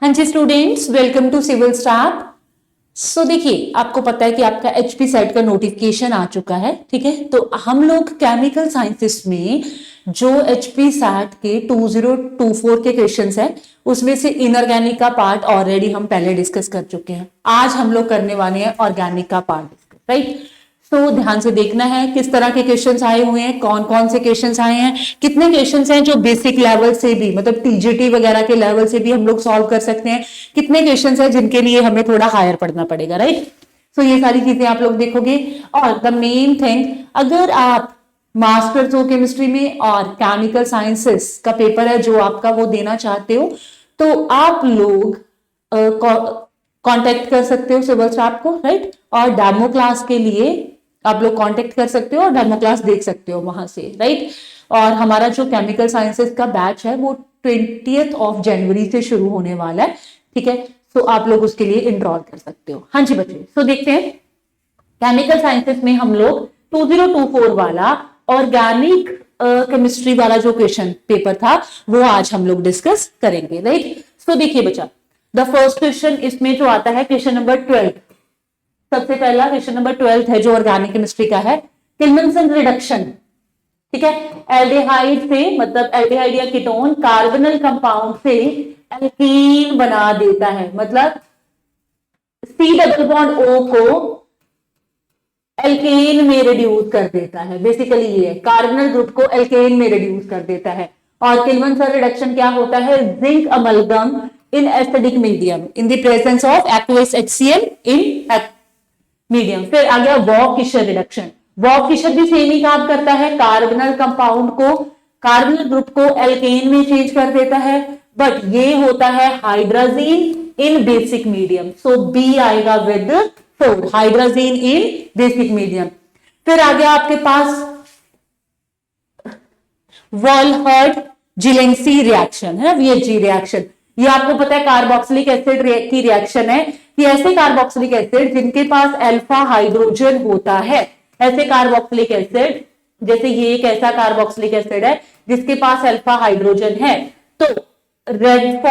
हाँ जी students, welcome to civil staff. So देखिए, आपको पता है कि आपका एचपी सेट का नोटिफिकेशन आ चुका है, ठीक है। तो हम लोग केमिकल साइंसेस में जो एचपी सेट के 2024 के क्वेश्चंस है उसमें से इनऑर्गेनिक का पार्ट ऑलरेडी हम पहले डिस्कस कर चुके हैं। आज हम लोग करने वाले हैं ऑर्गेनिक का पार्ट डिस्कस, राइट। तो ध्यान से देखना है किस तरह के क्वेश्चंस आए हुए हैं, कौन कौन से क्वेश्चंस आए हैं, कितने क्वेश्चंस हैं जो बेसिक लेवल से भी मतलब टीजीटी वगैरह के लेवल से भी हम लोग सॉल्व कर सकते हैं, कितने क्वेश्चंस हैं जिनके लिए हमें थोड़ा हायर पढ़ना पड़ेगा, राइट। तो ये सारी चीजें आप लोग देखोगे। और द मेन थिंग, अगर आप मास्टर्स ऑफ केमिस्ट्री में और केमिकल साइंसेस का पेपर है जो आपका वो देना चाहते हो, तो आप लोग कांटेक्ट कर सकते हो सिविल स्टाफ को, राइट। और डेमो क्लास के लिए आप लोग कांटेक्ट कर सकते हो और डेमो क्लास देख सकते हो वहां से, राइट। और हमारा जो केमिकल साइंसेस का बैच है वो 20 जनवरी से शुरू होने वाला है, ठीक है। तो आप लोग उसके लिए इनरोल कर सकते हो। हाँ जी बच्चे, तो देखते हैं केमिकल साइंसेस में हम लोग 2024 वाला ऑर्गेनिक केमिस्ट्री वाला जो क्वेश्चन पेपर था वो आज हम लोग डिस्कस करेंगे, राइट। तो देखिए बच्चा, द फर्स्ट क्वेश्चन इसमें जो आता है क्वेश्चन नंबर 12, सबसे पहला क्वेश्चन नंबर 12 है जो ऑर्गेनिक केमिस्ट्री का है, किल्विनसन रिडक्शन, ठीक है। एल्डिहाइड से मतलब एल्डिहाइड या कीटोन कार्बोनल कंपाउंड से एल्कीन बना देता है, मतलब सी डबल बॉन्ड ओ को एल्केन में रिड्यूस कर देता है। बेसिकली ये कार्बोनल ग्रुप को एल्केन में रिड्यूस कर देता है। और किल्विनसन रिडक्शन क्या होता है? Zinc amalgam in acidic medium in the presence of aqueous HCl in medium. फिर आ गया वॉक-फिशर रिडक्शन। वॉक-फिशर भी सेम ही काम करता है, कार्बोनल कंपाउंड को कार्बोनल ग्रुप को एल्केन में चेंज कर देता है, बट ये होता है हाइड्राजीन इन बेसिक मीडियम। सो बी आएगा with 4, hydrazine in basic medium. फिर आ गया आपके पास वॉलहर्ट जिलेंसी रिएक्शन है, VHG रिएक्शन। ये आपको पता है कार्बोक्सिलिक एसिड की रिएक्शन है कि ऐसे कार्बोक्सिलिक एसिड जिनके पास अल्फा हाइड्रोजन होता है, ऐसे कार्बोक्सिलिक एसिड, जैसे ये एक ऐसा कार्बोक्सिलिक एसिड है जिसके पास अल्फा हाइड्रोजन है, तो red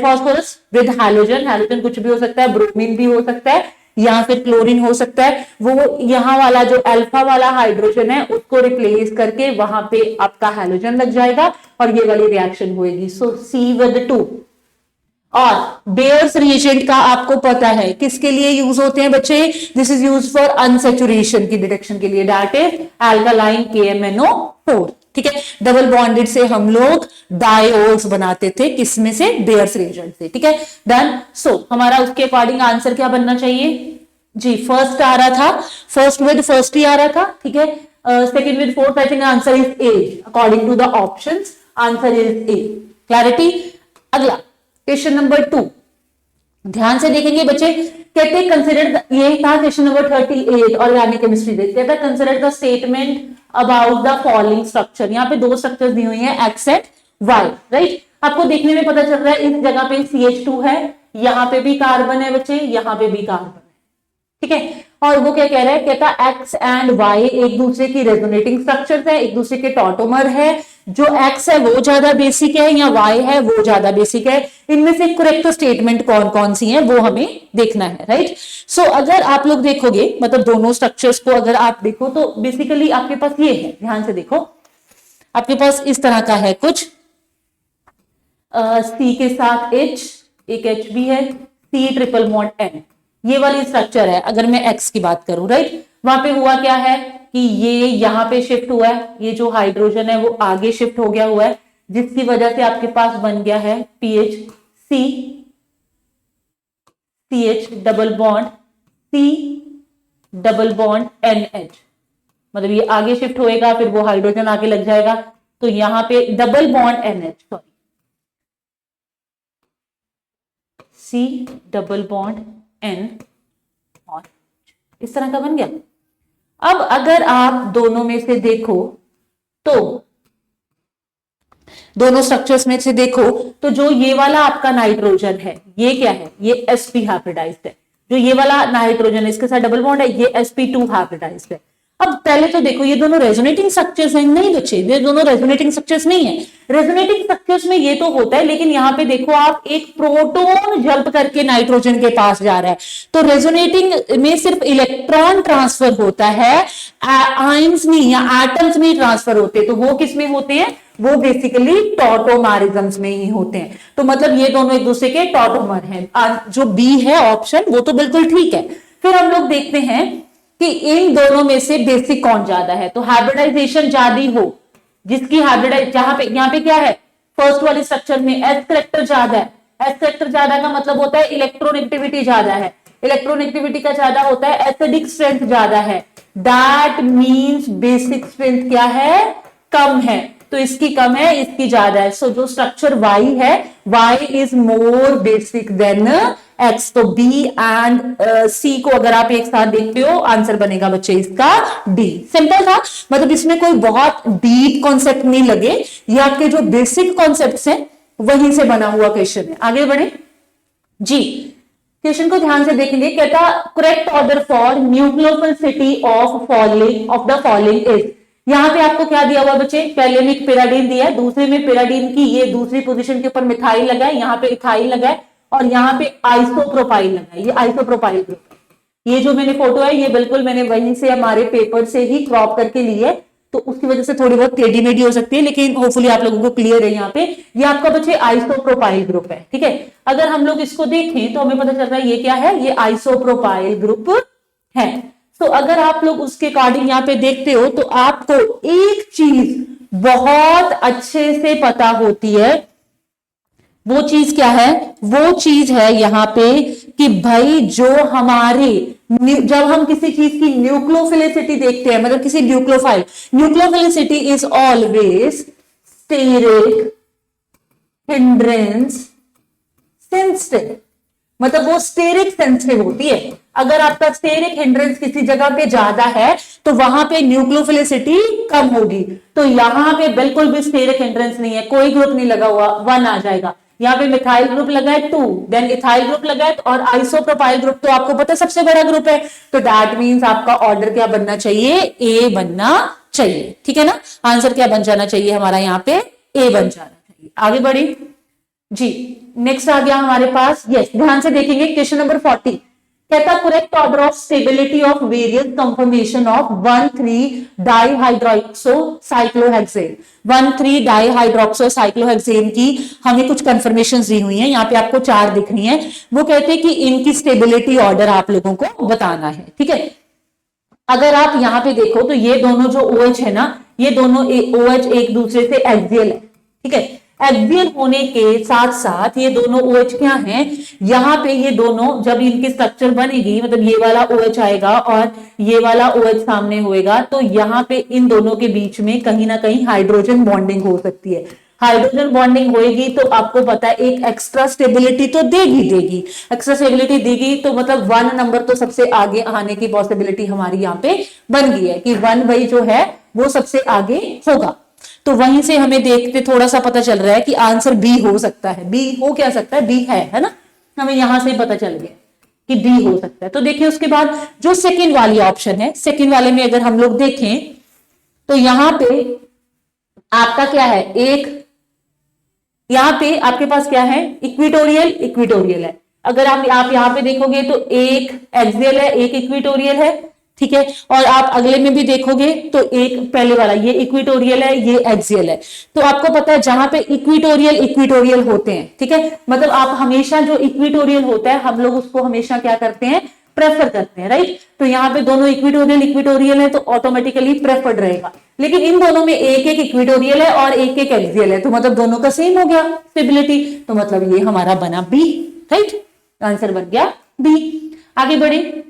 phosphorus with halogen, halogen कुछ भी हो सकता है, ब्रोमीन भी हो सकता है या फिर क्लोरीन हो सकता है, वो यहाँ वाला जो अल्फा वाला हाइड्रोजन है उसको रिप्लेस करके वहां पे आपका हैलोजन लग जाएगा और ये वाली रिएक्शन होगी। सो सी विद 2। और बेयर्स रिएजेंट का आपको पता है किसके लिए यूज होते हैं बच्चे? This is use for unsaturation की डिटेक्शन के लिए, दैट इज एल्कालाइन KMnO4, ठीक है। डबल बॉन्डेड से हम लोग डायोल्स बनाते थे, किसमें से? बेयर्स रिएजेंट से, ठीक है। डन। सो हमारा उसके अकॉर्डिंग आंसर क्या बनना चाहिए जी? फर्स्ट आ रहा था, फर्स्ट विद फर्स्ट ही आ रहा था, ठीक है। Second with fourth, I think answer is a according to the options, answer is a. Clarity? अगला क्वेश्चन नंबर 2, ध्यान से देखेंगे बच्चे। कहते हैं कंसिडर, ये था क्वेश्चन नंबर 38 ऑर्गेनिक केमिस्ट्री दे, कहता है consider the statement about the following structure. यहाँ पे दो स्ट्रक्चर्स दी हुई हैं, एक्स एंड वाई, राइट। आपको देखने में पता चल रहा है इस जगह पे CH2 है, यहाँ पे भी कार्बन है बच्चे, यहाँ पे भी कार्बन है, ठीक है। और वो क्या कह रहा है? कहता है एक्स एंड वाई एक दूसरे की रेजोनेटिंग स्ट्रक्चर्स है, एक दूसरे के टॉटोमर है। जो एक्स है वो ज्यादा बेसिक है या वाई है वो ज्यादा बेसिक है, इनमें से करेक्ट स्टेटमेंट कौन कौन सी है वो हमें देखना है, राइट। सो अगर आप लोग देखोगे, मतलब दोनों स्ट्रक्चर्स को अगर आप देखो तो बेसिकली आपके पास ये है, ध्यान से देखो, आपके पास इस तरह का है कुछ, C के साथ H, एक H भी है, C ट्रिपल बॉन्ड N, ये वाली स्ट्रक्चर है अगर मैं एक्स की बात करूं, राइट। वहां पे हुआ क्या है कि ये यहां पे शिफ्ट हुआ है, ये जो हाइड्रोजन है वो आगे शिफ्ट हो गया हुआ है, जिसकी वजह से आपके पास बन गया है PHC, CH double bond C double bond NH, मतलब ये आगे शिफ्ट होएगा फिर वो हाइड्रोजन आगे लग जाएगा, तो यहां पे double bond NH, sorry C double bond N और इस तरह का बन गया। अब अगर आप दोनों में से देखो तो दोनों स्ट्रक्चर्स में से देखो तो जो ये वाला आपका नाइट्रोजन है ये क्या है? ये sp हाइब्रिडाइज्ड है। जो ये वाला नाइट्रोजन है इसके साथ डबल बॉन्ड है, ये sp2 हाइब्रिडाइज्ड है। अब पहले तो देखो ये दोनों रेजोनेटिंग स्ट्रक्चर्स हैं, नहीं बच्चे ये दोनों रेजोनेटिंग स्ट्रक्चर्स नहीं है। रेजोनेटिंग स्ट्रक्चर्स में ये तो होता है, लेकिन यहाँ पे देखो आप एक प्रोटॉन जंप करके नाइट्रोजन के पास जा रहा है, तो रेजोनेटिंग में सिर्फ इलेक्ट्रॉन ट्रांसफर होता है, आयंस नहीं या एटम्स नहीं ट्रांसफर होते। तो वो किस में होते हैं, वो बेसिकली टॉटोमरिज्म्स में ही होते हैं। तो मतलब ये दोनों एक दूसरे के टॉटोमर हैं। जो बी है ऑप्शन वो तो बिल्कुल ठीक है। फिर हम लोग देखते हैं कि इन दोनों में से बेसिक कौन ज्यादा है। तो हाइब्रिडाइजेशन ज्यादा हो, जिसकी हाइब्रिडाइज जहां पे यहाँ पे क्या है, फर्स्ट वाले स्ट्रक्चर में एस करेक्टर ज्यादा है। एस करेक्टर ज्यादा का मतलब होता है इलेक्ट्रोनेगेटिविटी ज्यादा है, इलेक्ट्रोनेगेटिविटी का ज्यादा होता है एसिडिक स्ट्रेंथ ज्यादा है। दैट मींस बेसिक स्ट्रेंथ क्या है, कम है। तो इसकी कम है, इसकी ज्यादा है। सो जो स्ट्रक्चर Y है, Y is more basic than X। तो B एंड C को अगर आप एक साथ देखते हो, आंसर बनेगा बच्चे इसका D। सिंपल था, मतलब इसमें कोई बहुत डीप कॉन्सेप्ट नहीं लगे, ये आपके जो बेसिक कॉन्सेप्ट्स हैं वहीं से बना हुआ क्वेश्चन है। आगे बढ़े जी, क्वेश्चन को ध्यान से देखेंगे। कहता correct order for nucleophilicity of the following is. यहां पे आपको क्या दिया हुआ बच्चे, पहले में एक पिराडीन दिया है, दूसरे में पिराडीन की ये दूसरी पोजीशन के ऊपर मिथाइल लगा है, यहाँ पे इथाइल लगा है, और यहाँ पे आइसोप्रोपाइल लगा है। ये आइसोप्रोपाइल ग्रुप है। ये जो मैंने फोटो है ये बिल्कुल मैंने वहीं से हमारे पेपर से ही क्रॉप करके ली है, तो उसकी वजह से थोड़ी बहुत टेढ़ी मेढ़ी हो सकती है, लेकिन होपफुली आप लोगों को क्लियर है। यहाँ पे ये आपका बच्चे आइसोप्रोपाइल ग्रुप है, ठीक है। अगर हम लोग इसको देखें तो हमें पता चल रहा है ये क्या है, ये आइसोप्रोपाइल ग्रुप है। तो अगर आप लोग उसके अकॉर्डिंग यहाँ पे देखते हो तो आपको एक चीज बहुत अच्छे से पता होती है। वो चीज क्या है, वो चीज है यहाँ पे कि भाई जो हमारे जब हम किसी चीज की न्यूक्लियोफिलिसिटी देखते हैं, मतलब किसी nucleophilicity is always steric hindrance sensitive, मतलब वो स्टेरिक सेंसिटिव होती है। अगर आपका स्टेरिक हिंड्रेंस किसी जगह पे ज्यादा है तो वहां पे न्यूक्लियोफिलिसिटी कम होगी। तो यहां पे बिल्कुल भी स्टेरिक हिंड्रेंस नहीं है, कोई ग्रुप नहीं लगा हुआ, 1 आ जाएगा। यहाँ पे मिथाइल ग्रुप लगा है 2, देन इथाइल ग्रुप लगा है, और आइसोप्रोपाइल ग्रुप तो आपको पता है सबसे बड़ा ग्रुप है। तो दैट मींस आपका ऑर्डर क्या बनना चाहिए, ए बनना चाहिए, ठीक है ना। आंसर क्या बन जाना चाहिए हमारा, यहाँ पे ए बन जाना चाहिए। आगे बढ़ी जी, नेक्स्ट आ गया हमारे पास, यस ध्यान से देखेंगे क्वेश्चन नंबर 40। कहता correct order of stability of various conformation of 1,3 dihydroxy cyclohexane. 1,3 dihydroxy cyclohexane की हमें कुछ कंफर्मेशन दी हुई है, यहाँ पे आपको 4 दिख रही हैं। वो कहते हैं कि इनकी स्टेबिलिटी ऑर्डर आप लोगों को बताना है, ठीक है। अगर आप यहाँ पे देखो तो ये दोनों जो OH है ना, ये दोनों OH एक दूसरे से एक्सियल है, ठीक है। एक्सियल होने के साथ साथ ये दोनों OH क्या हैं, यहाँ पे ये दोनों जब इनकी स्ट्रक्चर बनेगी, मतलब ये वाला OH आएगा और ये वाला OH सामने होएगा, तो यहाँ पे इन दोनों के बीच में कहीं ना कहीं हाइड्रोजन बॉन्डिंग हो सकती है। हाइड्रोजन बॉन्डिंग होएगी तो आपको पता है एक एक्स्ट्रा स्टेबिलिटी तो देगी। एक्स्ट्रा स्टेबिलिटी देगी तो मतलब 1 नंबर तो सबसे आगे आने की पॉसिबिलिटी हमारी यहाँ पे बन गई है कि 1 भाई जो है वो सबसे आगे होगा। तो वहीं से हमें देखते थोड़ा सा पता चल रहा है कि आंसर बी हो सकता है। बी हो क्या सकता है, बी है ना, हमें यहां से पता चल गया कि बी हो सकता है। तो देखिए उसके बाद जो सेकंड वाली ऑप्शन है, सेकंड वाले में अगर हम लोग देखें तो यहां पे आपका क्या है, एक यहां पे आपके पास क्या है, इक्विटोरियल है। अगर आप यहां पे देखोगे तो एक एक्सियल है, एक इक्विटोरियल है, ठीक है। और आप अगले में भी देखोगे तो एक पहले वाला ये इक्विटोरियल है, ये एक्सियल है। तो आपको पता है जहां पे इक्विटोरियल होते हैं, ठीक है, मतलब आप हमेशा जो इक्विटोरियल होता है हम लोग उसको हमेशा क्या करते हैं, प्रेफर करते हैं, राइट। तो यहाँ पे दोनों इक्विटोरियल है तो ऑटोमेटिकली प्रेफर्ड रहेगा। लेकिन इन दोनों में एक एक इक्विटोरियल है और एक एक एक्सियल है, तो मतलब दोनों का सेम हो गया स्टेबिलिटी, तो मतलब ये हमारा बना बी, राइट। आंसर बन गया बी। आगे बढ़े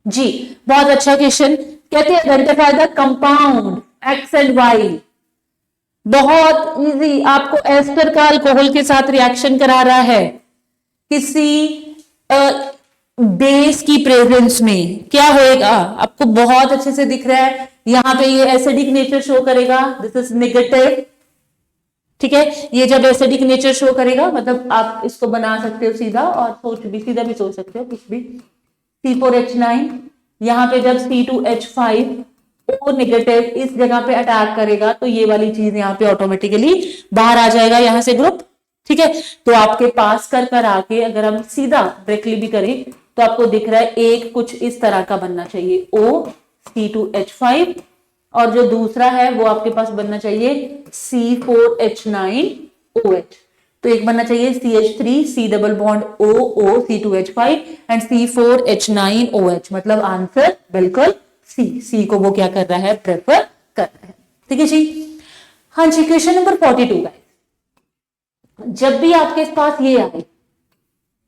जी, बहुत अच्छा क्वेश्चन। कहते हैं identify the compound x and y. बहुत इजी, आपको एस्टर का अल्कोहल के साथ रिएक्शन करा रहा है किसी बेस की प्रेजेंस में, क्या होएगा आपको बहुत अच्छे से दिख रहा है। यहां पे ये एसिडिक नेचर शो करेगा, दिस इज नेगेटिव, ठीक है। ये जब एसिडिक नेचर शो करेगा मतलब आप इसको बना सकते हो सीधा, और सीधा भी सोच सकते हो कुछ भी, C4H9 यहाँ पे जब C2H5O नेगेटिव इस जगह पे अटैक करेगा तो ये वाली चीज यहाँ पे ऑटोमेटिकली बाहर आ जाएगा यहाँ से ग्रुप। ठीक है, तो आपके पास कर आके अगर हम सीधा डायरेक्टली भी करें तो आपको दिख रहा है एक कुछ इस तरह का बनना चाहिए OC2H5, और जो दूसरा है वो आपके पास बनना चाहिए C4H9OH। तो एक बनना चाहिए CH3 C double bond OO C2H5 and C4H9OH, मतलब आंसर बिल्कुल C को वो क्या कर रहा है, प्रेफर कर रहा है। ठीक है जी। हाँ जी, क्वेश्चन नंबर 42 का, जब भी आपके पास ये आए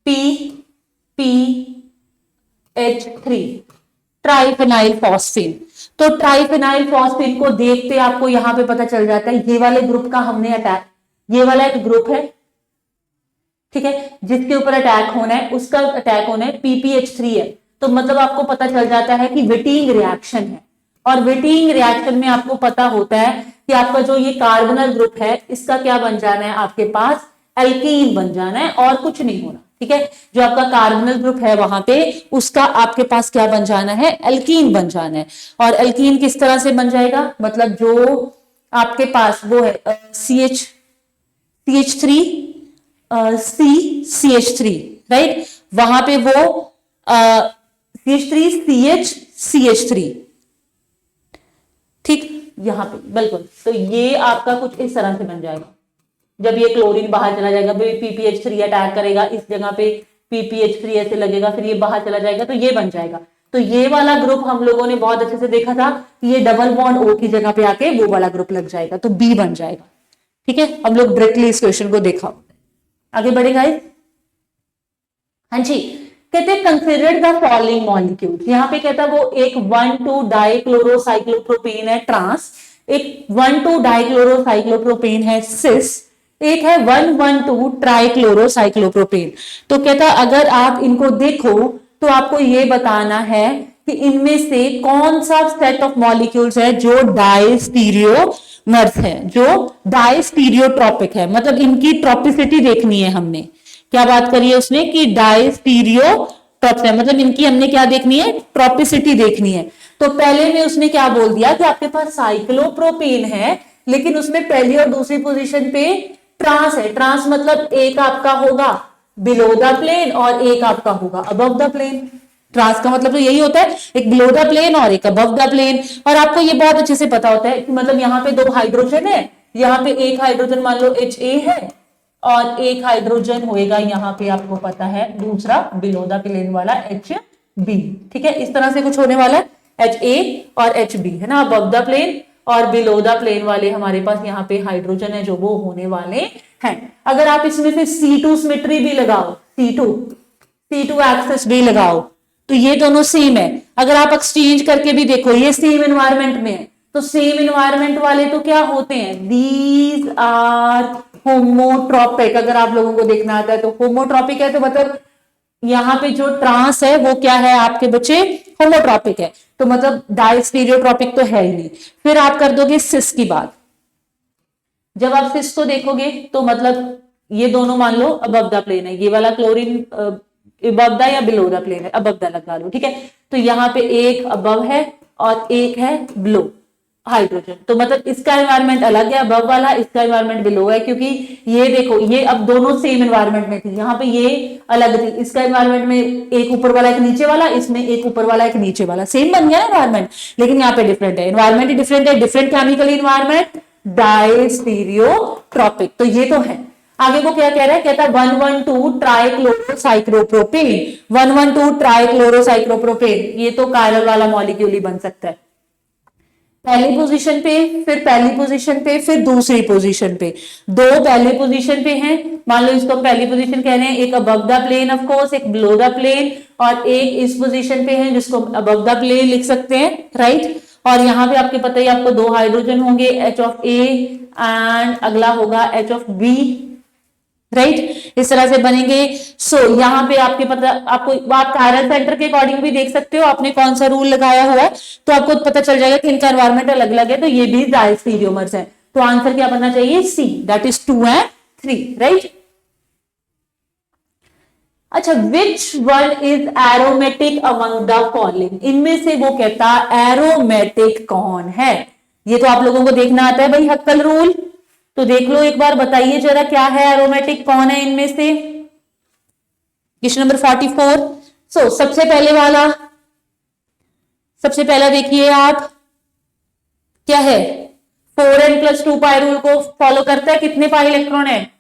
PPH3 ट्राइफेनाइल फॉस्फेन, तो ट्राइफेनाइल फॉस्फेन को देखते आपको यहां पे पता चल जाता है ये वाले ग्रुप का हमने अटैक, ये वाला एक ग्रुप है, ठीक है, जिसके ऊपर अटैक होना है, उसका अटैक होना है PPH3 है, तो मतलब आपको पता चल जाता है कि विटिंग रिएक्शन है, और विटिंग रिएक्शन में आपको पता होता है कि आपका जो ये कार्बोनल ग्रुप है इसका क्या बन जाना है, आपके पास एल्कीन बन जाना है और कुछ नहीं होना। ठीक है, जो आपका कार्बोनल ग्रुप है वहां पे उसका आपके पास क्या बन जाना है, एल्कीन बन जाना है। और एल्कीन किस तरह से बन जाएगा, मतलब जो आपके पास वो है CH3 CH3, राइट, वहां पे वो CH3CH3, ठीक, यहां पे बिल्कुल। तो ये आपका कुछ इस तरह से बन जाएगा, जब ये क्लोरीन बाहर चला जाएगा, PPH3 अटैक करेगा इस जगह पे, PPH3 ऐसे लगेगा, फिर ये बाहर चला जाएगा तो ये बन जाएगा। तो ये वाला ग्रुप हम लोगों ने बहुत अच्छे से देखा था कि ये डबल बॉन्ड O की जगह पे आके वो वाला ग्रुप लग जाएगा, तो B बन जाएगा। ठीक है, हम लोग डायरेक्टली इस क्वेश्चन को देखा, आगे बढ़ेगा। हाँ जी, कहते हैं कंसिडर द फॉलोइंग मॉलिक्यूल्स, यहाँ पे कहता है वो एक 1,2 डाइक्लोरोसाइक्लोप्रोपेन है ट्रांस, एक 1,2 डाइक्लोरोसाइक्लोप्रोपेन है सिस, एक है 1,1,2 ट्राइक्लोरोसाइक्लोप्रोपेन। तो कहता अगर आप इनको देखो तो आपको ये बताना है कि इनमें से कौन सा सेट ऑफ मॉलिक्यूल्स है जो डाइस्टीरियोमर्स है, जो डाइस्टीरियोट्रॉपिक है, मतलब इनकी ट्रॉपिसिटी देखनी है हमने। क्या बात करी है उसने कि डाइस्टीरियोट्रॉपिक है, मतलब इनकी हमने क्या देखनी है, ट्रॉपिसिटी देखनी है। तो पहले में उसने क्या बोल दिया कि आपके पास साइक्लोप्रोपेन है, लेकिन उसमें पहली और दूसरी पोजीशन पे ट्रांस है। ट्रांस मतलब एक आपका होगा बिलो द प्लेन और एक आपका होगा अबव द प्लेन। ट्रांस का मतलब तो यही होता है, एक बिलो द प्लेन और एक अबव द प्लेन। और आपको ये बहुत अच्छे से पता होता है कि मतलब यहाँ पे 2 हाइड्रोजन है, यहाँ पे एक हाइड्रोजन मान लो HA है और एक हाइड्रोजन होएगा यहाँ पे आपको पता है दूसरा बिलो द प्लेन वाला HB। ठीक है, इस तरह से कुछ होने वाला है, HA और HB है ना अबव द प्लेन, और बिलो द प्लेन वाले हमारे पास यहाँ पे हाइड्रोजन है जो वो होने वाले हैं। अगर आप इसमें से C2 सिमेट्री भी लगाओ, C2 एक्सेस भी लगाओ, तो ये दोनों सेम है। अगर आप एक्सचेंज करके भी देखो ये सेम एनवायरमेंट में है, तो सेम एनवायरमेंट वाले तो क्या होते हैं, दीज आर होमोट्रॉपिक। अगर आप लोगों को देखना आता है तो होमोट्रॉपिक है, तो मतलब यहाँ पे जो ट्रांस है वो क्या है आपके बच्चे, होमोट्रॉपिक है, तो मतलब डाइस्टीरियोट्रॉपिक तो है ही नहीं। फिर आप कर दोगे सिस की बात, जब आप सिस को देखोगे तो मतलब ये दोनों मान लो अबव द प्लेन है, ये वाला क्लोरीन अबव द या बिलो द प्लेन है, अबव द लगा लो। ठीक है, तो यहाँ पे एक अबव है और एक है बिलो हाइड्रोजन, तो मतलब इसका एनवायरमेंट अलग है अबव वाला, इसका एनवायरमेंट बिलो है, क्योंकि ये देखो ये अब दोनों सेम एनवायरमेंट में थी, यहाँ पे ये अलग थी, इसका एनवायरमेंट में एक ऊपर वाला एक नीचे वाला, इसमें एक ऊपर वाला एक नीचे वाला, सेम बन गया एनवायरमेंट, लेकिन यहाँ पे डिफरेंट है, एनवायरमेंट डिफरेंट है, डिफरेंट केमिकल एनवायरमेंट, डाइस्टीरियोट्रॉपिक। तो ये तो है। आगे वो क्या कह रहा है, कहता है 1,1,2 ट्राइक्लोरोसाइक्लोप्रोपेन, 1,1,2 ट्राइक्लोरोसाइक्लोप्रोपेन, ये तो कायरल वाला मॉलिक्यूल ही बन सकता है। पहली पोजीशन पे, फिर पहली पोजीशन पे, फिर दूसरी पोजीशन पे, 2 पहले पोजीशन पे हैं, मान लो इसको पहली पोजीशन कह रहे हैं, एक above the plane of course, एक बिलो द प्लेन, और एक इस पोजीशन पे है जिसको अबव द प्लेन लिख सकते हैं, राइट। और यहाँ पे आपके पता ही आपको 2 हाइड्रोजन होंगे, H ऑफ A एंड अगला होगा H ऑफ B, राइट, इस तरह से बनेंगे। सो यहाँ पे आपके पता, आपको आप कायरल सेंटर के अकॉर्डिंग भी देख सकते हो आपने कौन सा रूल लगाया हुआ है, तो आपको पता चल जाएगा कि इनका एनवायरमेंट अलग अलग है, तो ये भी डाइस्टीरियोमर्स है। तो आंसर क्या बनना चाहिए, C, that is 2 and 3, right. अच्छा, which one is aromatic among the following, इनमें से वो कहता एरोमेटिक कौन है। ये तो आप लोगों को देखना आता है भाई, हक्कल रूल, तो देख लो एक बार, बताइए जरा क्या है एरोमेटिक, कौन है इनमें से। Question number 44। सो सबसे पहले वाला, सबसे पहला देखिए आप, क्या है, 4n+2 पाई रूल को फॉलो करता है। कितने पाई इलेक्ट्रॉन है,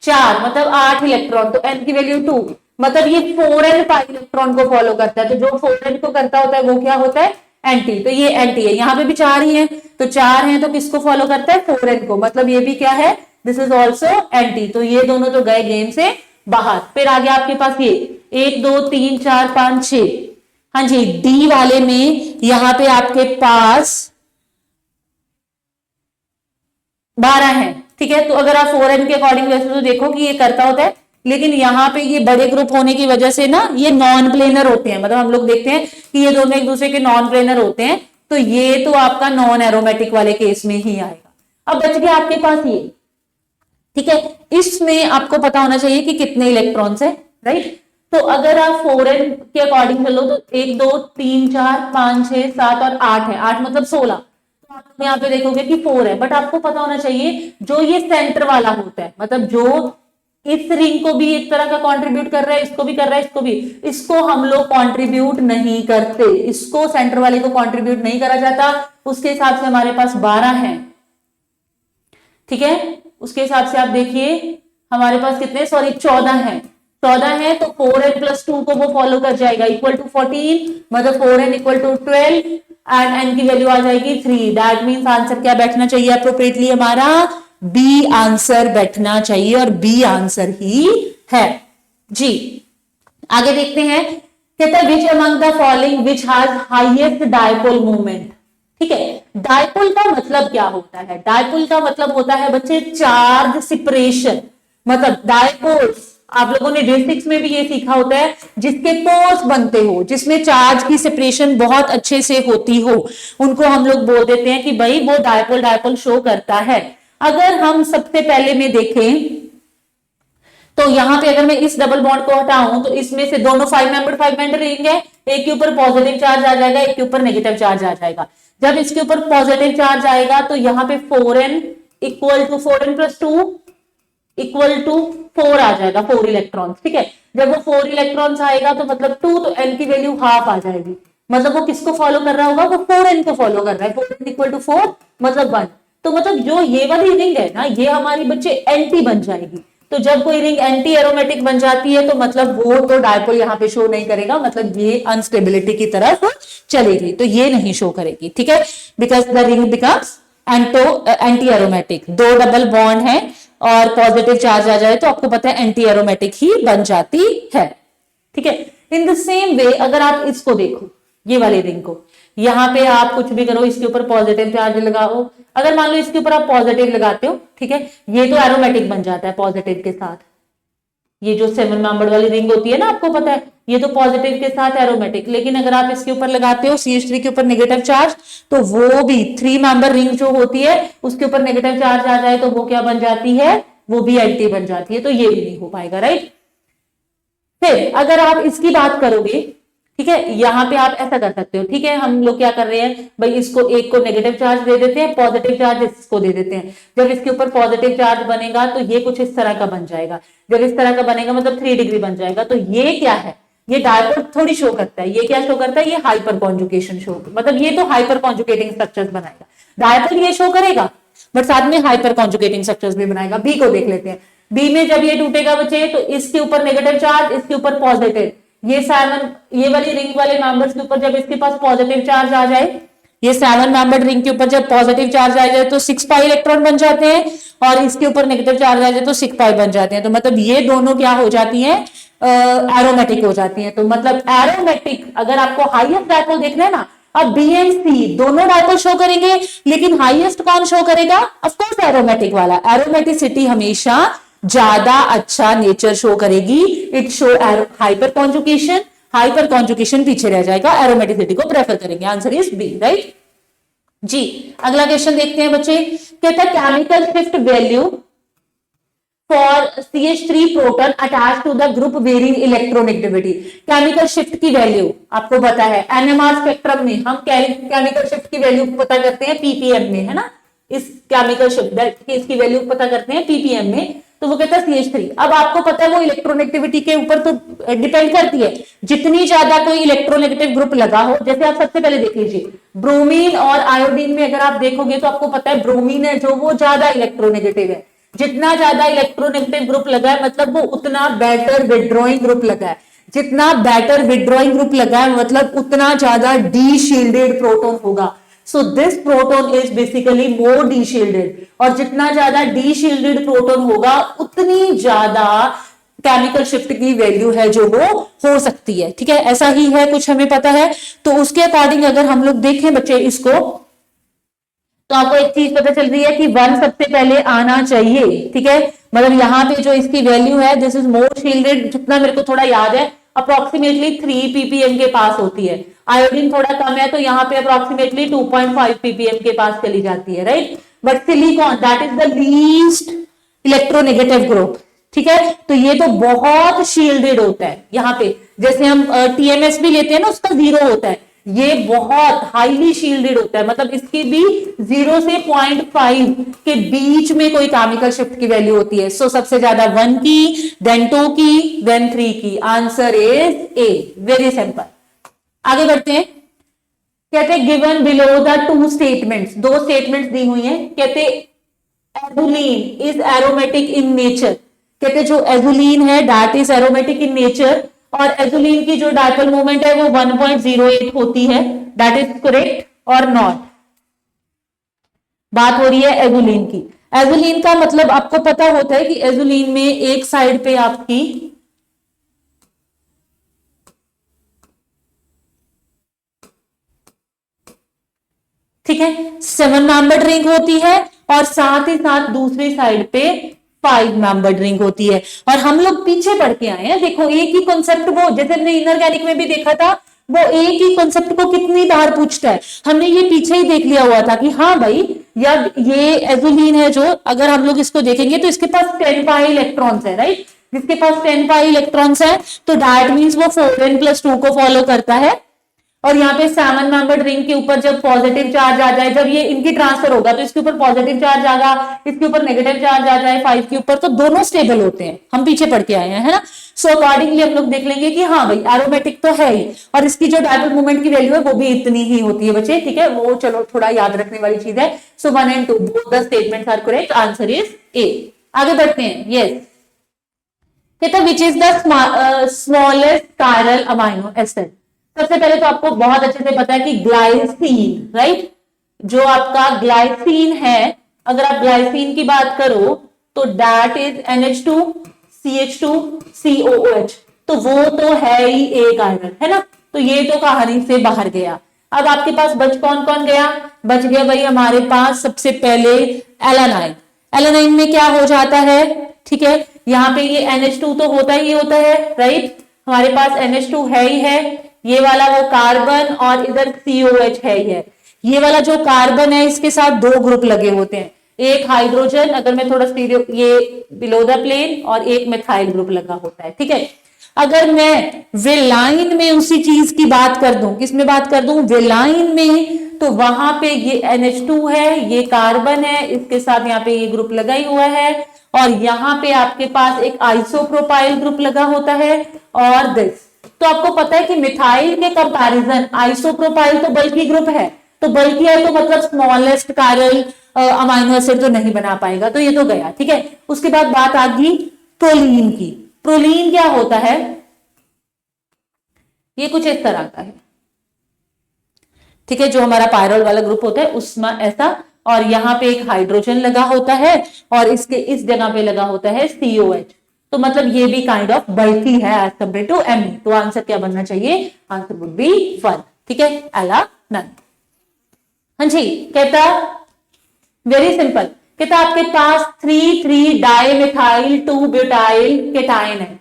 4, मतलब 8 इलेक्ट्रॉन, तो n की वैल्यू 2, मतलब ये 4n पाई इलेक्ट्रॉन को फॉलो करता है। तो जो 4n को करता होता है वो क्या होता है, एंटी। तो ये एंटी है, यहां पे भी 4 ही है, तो 4 है तो किसको फॉलो करता है, 4n को, मतलब ये भी क्या है, दिस इज ऑल्सो एंटी। तो ये दोनों तो गए गेम से बाहर। फिर आगे आपके पास ये 1 2 3 4 5 6, हाँ जी, डी वाले में यहां पे आपके पास 12 है, ठीक है। तो अगर आप 4n के अकॉर्डिंग वैसे तो देखो कि ये करता होता है, लेकिन यहाँ पे ये बड़े ग्रुप होने की वजह से ना ये नॉन प्लेनर होते हैं, मतलब हम लोग देखते हैं कि ये दोनों एक दूसरे के नॉन प्लेनर होते हैं, तो ये तो आपका नॉन एरोमेटिक वाले केस में ही आएगा। अब बच गया आपके पास ये, ठीक है, इसमें आपको पता होना चाहिए कि कितने इलेक्ट्रॉन्स है, राइट। तो अगर आप 4n के अकॉर्डिंग चलो तो 1 2 3 4 5 6 7 और 8 है, 8 मतलब 16, तो आप यहाँ पे देखोगे कि 4 है, बट आपको पता होना चाहिए जो ये सेंटर वाला होता है, मतलब जो इस रिंग को भी एक तरह का कंट्रीब्यूट कर रहा है, इसको भी कर रहा है, इसको भी, इसको हम लोग कंट्रीब्यूट नहीं करते, इसको सेंटर वाले को कंट्रीब्यूट नहीं करा जाता। उसके हिसाब से हमारे पास 12 है, ठीक है। उसके हिसाब से आप देखिए हमारे पास कितने, सॉरी 14 है, 14 है, तो 4n+2 को वो फॉलो कर जाएगा, इक्वल टू 14, मतलब 4n equal to 12 and n की वैल्यू आ जाएगी 3। दैट मीन्स आंसर क्या बैठना चाहिए अप्रोप्रिएटली, हमारा बी आंसर बैठना चाहिए, और बी आंसर ही है जी। आगे देखते हैं, कहता है which among the following which has highest dipole moment, ठीक है। डायपोल का मतलब क्या होता है, डायपोल का मतलब होता है बच्चे चार्ज सेपरेशन, मतलब डायपोल्स आप लोगों ने डे 6 में भी ये सीखा होता है, जिसके पोल्स बनते हो, जिसमें चार्ज की सेपरेशन बहुत अच्छे से होती हो, उनको हम लोग बोल देते हैं कि भाई वो डायपोल डायपोल शो करता है। अगर हम सबसे पहले में देखें तो यहां पे अगर मैं इस डबल बॉन्ड को हटाऊं तो इसमें से दोनों 5 मेंबर रिंग है, एक के ऊपर पॉजिटिव चार्ज आ जाएगा, एक के ऊपर नेगेटिव चार्ज आ जाएगा। जब इसके ऊपर पॉजिटिव चार्ज आएगा तो यहाँ पे 4n equal to 4n+2 equal to 4 आ जाएगा, 4 इलेक्ट्रॉन्स, ठीक है। जब वो 4 इलेक्ट्रॉन्स आएगा तो मतलब 2, तो n की वैल्यू हाफ आ जाएगी, मतलब वो किसको फॉलो कर रहा होगा, वो 4n को फॉलो कर रहा है, 4n इक्वल टू 4 मतलब 1। तो मतलब जो ये वाली रिंग है ना, ये हमारी बच्चे एंटी बन जाएगी। तो जब कोई रिंग एंटी एरोमेटिक बन जाती है तो मतलब वो तो डायपोल यहाँ पे शो नहीं करेगा, मतलब ये अनस्टेबिलिटी की तरफ चलेगी, तो ये नहीं शो करेगी, ठीक है, because the ring becomes anti aromatic. 2 double bond है और पॉजिटिव चार्ज आ जाए तो आपको पता है एंटी एरोमेटिक ही बन जाती है, ठीक है। इन द सेम वे अगर आप इसको देखो, ये वाले रिंग को, यहां पे आप कुछ भी करो, इसके ऊपर पॉजिटिव चार्ज लगाओ, अगर मान लो इसके ऊपर आप पॉजिटिव लगाते हो, ठीक है, ये तो एरोमेटिक बन जाता है पॉजिटिव के साथ। ये जो 7 मेंबर वाली रिंग होती है ना, आपको पता है, ये तो पॉजिटिव के साथ एरोमेटिक। लेकिन अगर आप इसके ऊपर लगाते हो CH3 के ऊपर नेगेटिव चार्ज, तो वो भी 3 मेंबर रिंग जो होती है उसके ऊपर नेगेटिव चार्ज आ जाए तो वो क्या बन जाती है, वो भी एंटी बन जाती है, तो ये भी नहीं हो पाएगा, राइट। फिर अगर आप इसकी बात करोगे, ठीक है, यहां पे आप ऐसा कर सकते हो, ठीक है, हम लोग क्या कर रहे हैं भाई, इसको एक को नेगेटिव चार्ज दे देते हैं, पॉजिटिव चार्ज इसको दे देते हैं। जब इसके ऊपर पॉजिटिव चार्ज बनेगा तो ये कुछ इस तरह का बन जाएगा, जब इस तरह का बनेगा मतलब 3 डिग्री बन जाएगा। तो ये क्या है, ये डायपोल थोड़ी शो करता है, ये क्या शो करता है, ये हाइपर कॉन्जुगेशन शो, मतलब ये तो हाइपर कॉन्जुगेटिंग स्ट्रक्चर्स बनाएगा। डायपोल ये शो करेगा बट साथ में हाइपर कॉन्जुगेटिंग स्ट्रक्चर्स भी बनाएगा। बी को देख लेते हैं, बी में जब ये टूटेगा बच्चे तो इसके ऊपर नेगेटिव चार्ज, इसके ऊपर पॉजिटिव, ये 7, ये वाली रिंग वाले मेंबर्स के ऊपर जब इसके पास पॉजिटिव चार्ज आ जाए, ये 7 मेंबर्ड रिंग के ऊपर जब पॉजिटिव चार्ज आ जाए तो 6 पाई इलेक्ट्रॉन बन जाते हैं, और इसके ऊपर नेगेटिव चार्ज आ जाए तो 6 पाई बन जाते हैं। तो मतलब ये दोनों क्या हो जाती हैं, एरोमेटिक हो जाती हैं। तो मतलब एरोमेटिक, अगर आपको हाईएस्ट डायपोल देखना है ना, अब बी एंड सी दोनों डायपोल शो करेंगे, लेकिन हाईएस्ट कौन शो करेगा, ऑफ कोर्स एरोमेटिक वाला। एरोमेटिसिटी हमेशा ज्यादा अच्छा नेचर शो करेगी, it show hyperconjugation, hyperconjugation पीछे रह जाएगा, एरोमेटिसिटी को प्रेफर करेंगे। आंसर इज बी, राइट जी। अगला क्वेश्चन देखते हैं बच्चे, कहता है chemical shift value for CH3 proton attach to the group varying electronegativity. Chemical shift की वैल्यू आपको पता है, NMR स्पेक्ट्रम में हम केमिकल शिफ्ट की वैल्यू पता करते हैं ppm में, है ना। इस केमिकल शिफ्ट इसकी वैल्यू पता करते हैं ppm में, तो वो कहता है CH3। अब आपको पता है वो इलेक्ट्रोनेगेटिविटी के ऊपर तो डिपेंड करती है, जितनी ज्यादा कोई इलेक्ट्रोनेगेटिव ग्रुप लगा हो। जैसे आप सबसे पहले देख लीजिए ब्रोमीन और आयोडीन में अगर आप देखोगे तो आपको पता है ब्रोमीन है जो वो ज्यादा इलेक्ट्रोनेगेटिव है। जितना ज्यादा इलेक्ट्रोनेगेटिव ग्रुप लगा है मतलब वो उतना बेटर विड्रॉइंग ग्रुप लगा है। जितना बेटर विड्रॉइंग ग्रुप लगा है मतलब उतना ज्यादा डी शील्डेड प्रोटॉन होगा। So this proton is basically more D shielded, और जितना ज्यादा डी शील्डेड प्रोटॉन होगा उतनी ज्यादा केमिकल शिफ्ट की वैल्यू है जो वो हो सकती है। ठीक है, ऐसा ही है, कुछ हमें पता है। तो उसके अकॉर्डिंग अगर हम लोग देखें बच्चे इसको, तो आपको एक चीज पता चल रही है कि 1 सबसे पहले आना चाहिए। ठीक है, मतलब यहाँ पे जो इसकी वैल्यू है दिस इज मोर शील्डेड, जितना मेरे को थोड़ा याद है अप्रोक्सीमेटली 3 ppm के पास होती है। आयोडीन थोड़ा कम है तो यहाँ पे अप्रोक्सीमेटली 2.5 ppm के पास चली जाती है, right. But silicon that is the least electronegative group. ठीक है, तो ये तो बहुत शील्डेड होता है। यहाँ पे जैसे हम TMS भी लेते हैं ना, उसका 0 होता है, ये बहुत हाईली शील्डेड होता है, मतलब इसकी भी 0 से 0.5 के बीच में कोई केमिकल शिफ्ट की वैल्यू होती है। सो सबसे ज्यादा 1 की, देन 2 की, देन 3 की। Answer is A, very simple. आगे बढ़ते हैं। कहते given below the 2 statements, 2 statements दी हुई हैं। कहते azulene is aromatic in nature. कहते जो एजुलीन है that is aromatic in nature, और एजुलीन की जो डायपोल मोमेंट है वो 1.08 होती है। दैट इज करेक्ट और नॉट? बात हो रही है एजुलीन की। एजुलीन का मतलब आपको पता होता है कि एजुलीन में एक साइड पे आपकी ठीक है 7 मेंबर्ड रिंग होती है, और साथ ही साथ दूसरी साइड पे 5 मेंबर्ड रिंग होती है। और हम लोग पीछे पढ़ के आए हैं, देखो एक ही कॉन्सेप्ट, वो जैसे हमने इनऑर्गेनिक में भी देखा था, वो एक ही कॉन्सेप्ट को कितनी बार पूछता है। हमने ये पीछे ही देख लिया हुआ था कि हाँ भाई यार ये एजुलीन है जो, अगर हम लोग इसको देखेंगे तो इसके पास 10 पाई इलेक्ट्रॉन्स है, राइट। जिसके पास 10 पाई इलेक्ट्रॉन्स है तो दैट मीन्स वो 4n+2 को फॉलो करता है। और यहाँ पे 7 मेंबर्ड रिंग के ऊपर जब पॉजिटिव चार्ज आ जाए, जब ये इनकी ट्रांसफर होगा तो इसके ऊपर पॉजिटिव चार्ज आएगा, इसके ऊपर नेगेटिव चार्ज आ जाए 5 के ऊपर, तो दोनों स्टेबल होते हैं। हम पीछे पढ़ के आए हैं, है ना। सो अकॉर्डिंगली हम लोग देख लेंगे कि हाँ भाई एरोमेटिक तो है ही, और इसकी जो डायपोल मोमेंट की वैल्यू है वो भी इतनी ही होती है बच्चे। ठीक है, वो चलो थोड़ा याद रखने वाली चीज है। So 1 and 2 both the statements are correct, answer is a. आगे बढ़ते हैं। यस, कहता which is the smallest chiral amino acid. सबसे पहले तो आपको बहुत अच्छे से पता है कि ग्लाइसिन, राइट, जो आपका ग्लाइसिन है, अगर आप ग्लाइसिन की बात करो तो that is NH2 CH2 COOH, तो वो तो है ही एक आयरन, है ना। तो ये तो कहानी से बाहर गया। अब आपके पास बच कौन कौन गया? बच गया भाई हमारे पास सबसे पहले एलानाइन। एलानाइन में क्या हो जाता है? ठीक है, यहाँ पे ये NH2 तो होता ही होता है, राइट। हमारे पास NH2 है ही है, ये वाला वो कार्बन, और इधर COH है ही है। ये वाला जो कार्बन है इसके साथ 2 ग्रुप लगे होते हैं, एक हाइड्रोजन, अगर मैं थोड़ा स्टीरियो ये बिलो द प्लेन, और एक मिथाइल ग्रुप लगा होता है। ठीक है, अगर मैं वेलाइन में उसी चीज की बात कर दूं, किसमें बात कर दूं? वेलाइन में, तो वहां पे ये NH2 है, ये कार्बन है, इसके साथ यहाँ पे ये ग्रुप लगा ही हुआ है, और यहाँ पे आपके पास एक आइसोप्रोपाइल ग्रुप लगा होता है, और दिस। तो आपको पता है कि मिथाइल के कंपैरिजन आइसोप्रोपाइल तो बल्कि ग्रुप है, तो बल्कि है तो मतलब स्मॉलेस्ट कायरल अमाइनो एसिड तो नहीं बना पाएगा, तो ये तो गया। ठीक है, उसके बाद बात आ गई प्रोलीन की। प्रोलीन क्या होता है? ये कुछ इस तरह का है, ठीक है, जो हमारा पायरोल वाला ग्रुप होता है उसमें ऐसा, और यहाँ पे एक हाइड्रोजन लगा होता है, और इसके इस जगह पे लगा होता है COH। तो मतलब ये भी काइंड ऑफ बल्की है एज कंपेयर टू Me। तो आंसर क्या बनना चाहिए? Answer would be 1। ठीक है, एलानाइन। हाँ जी, कहता वेरी सिंपल, कहता आपके पास 3,3 डाइमिथाइल 2 ब्यूटाइल केटाइन है।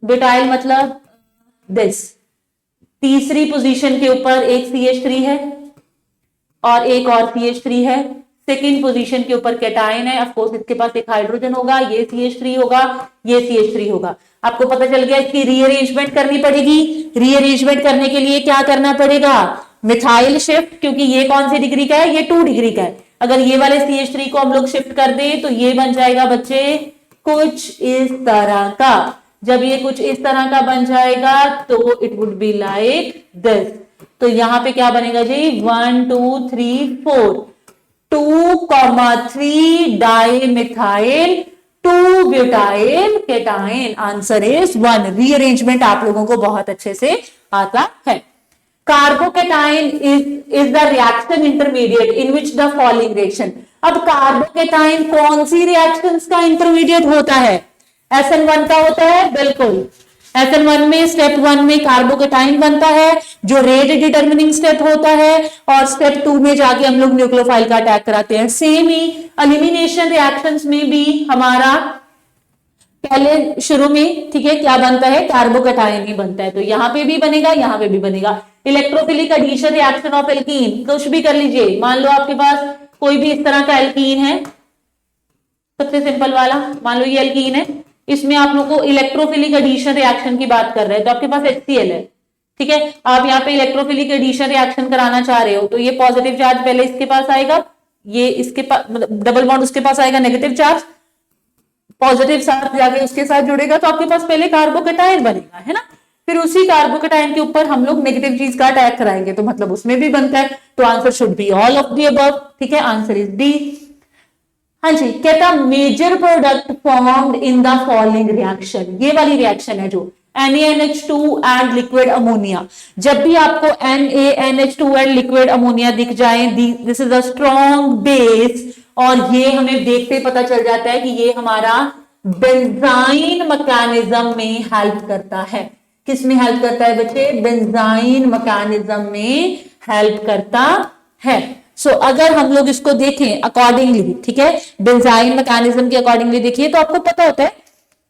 ब्यूटाइल मतलब दिस, तीसरी पोजीशन के ऊपर एक CH3 है और एक और CH3 है, सेकेंड पोजीशन के ऊपर कैटायन है, ऑफ कोर्स इसके पास एक हाइड्रोजन होगा, ये CH3 होगा, ये CH3 होगा। आपको पता चल गया इसकी रीअरेंजमेंट करनी पड़ेगी। रीअरेंजमेंट करने के लिए क्या करना पड़ेगा, मिथाइल शिफ्ट, क्योंकि ये कौन सी डिग्री का है, ये 2 डिग्री का है। अगर ये वाले CH3 को हम लोग शिफ्ट कर दें तो ये बन जाएगा बच्चे कुछ इस तरह का। जब ये कुछ इस तरह का बन जाएगा तो it would be like this. तो यहां पे क्या बनेगा जी, 1 2 3 4, 2,3 dimethyl 2 butyl cation. Answer is 1। Rearrangement आप लोगों को बहुत अच्छे से आता है। Carbocation is the reaction intermediate in which the following reaction. अब कार्बोकैटायन कौन सी रिएक्शंस का इंटरमीडिएट होता है, SN1 का होता है, बिल्कुल। SN1 में स्टेप 1 में कार्बोकैटायन बनता है जो रेट डिटरमिनिंग स्टेप होता है, और स्टेप 2 में जाके हम लोग न्यूक्लियोफाइल का अटैक कराते हैं। सेम ही एलिमिनेशन रिएक्शंस में भी हमारा पहले शुरू में, ठीक है, क्या बनता है, कार्बोकैटायन ही बनता है। तो यहां पे भी बनेगा, यहां पे भी बनेगा। Electrophilic addition reaction of alkene, कुछ भी कर लीजिए। मान लो आपके पास कोई भी इस तरह का एल्कीन है, सबसे सिंपल वाला, मान लो ये एल्कीन है, इसमें आप लोग को इलेक्ट्रोफिलिक एडिशन रिएक्शन की बात कर रहे हैं, तो आपके पास HCl है, ठीक है। आप यहाँ पे इलेक्ट्रोफिलिक एडिशन रिएक्शन कराना चाह रहे हो, तो ये पॉजिटिव चार्ज पहले इसके पास आएगा, ये इसके पास मतलब डबल बॉन्ड उसके पास आएगा, नेगेटिव चार्ज, पॉजिटिव साथ जाके उसके साथ जुड़ेगा, तो आपके पास पहले कार्बोकैटायन बनेगा, है ना। फिर उसी कार्बोकैटायन के ऊपर हम लोग नेगेटिव चीज का अटैक कराएंगे, तो मतलब उसमें भी बनता है। तो answer should be all of the above, ठीक है, आंसर इज डी। हाँ जी, कहता major product formed in the following reaction, ये वाली रिएक्शन है जो NaNH2 एंड लिक्विड अमोनिया। जब भी आपको NaNH2 एंड लिक्विड अमोनिया दिख जाए, this is a strong base, और ये हमें देखते पता चल जाता है कि ये हमारा बेंजाइन मैकेनिज्म में हेल्प करता है। किस में हेल्प करता है बच्चे, बेंजाइन मैकेनिज्म में हेल्प करता है। सो अगर हम लोग इसको देखें अकॉर्डिंगली, ठीक है, बेंजाइन मैकेनिज्म के अकॉर्डिंगली देखिए, तो आपको पता होता है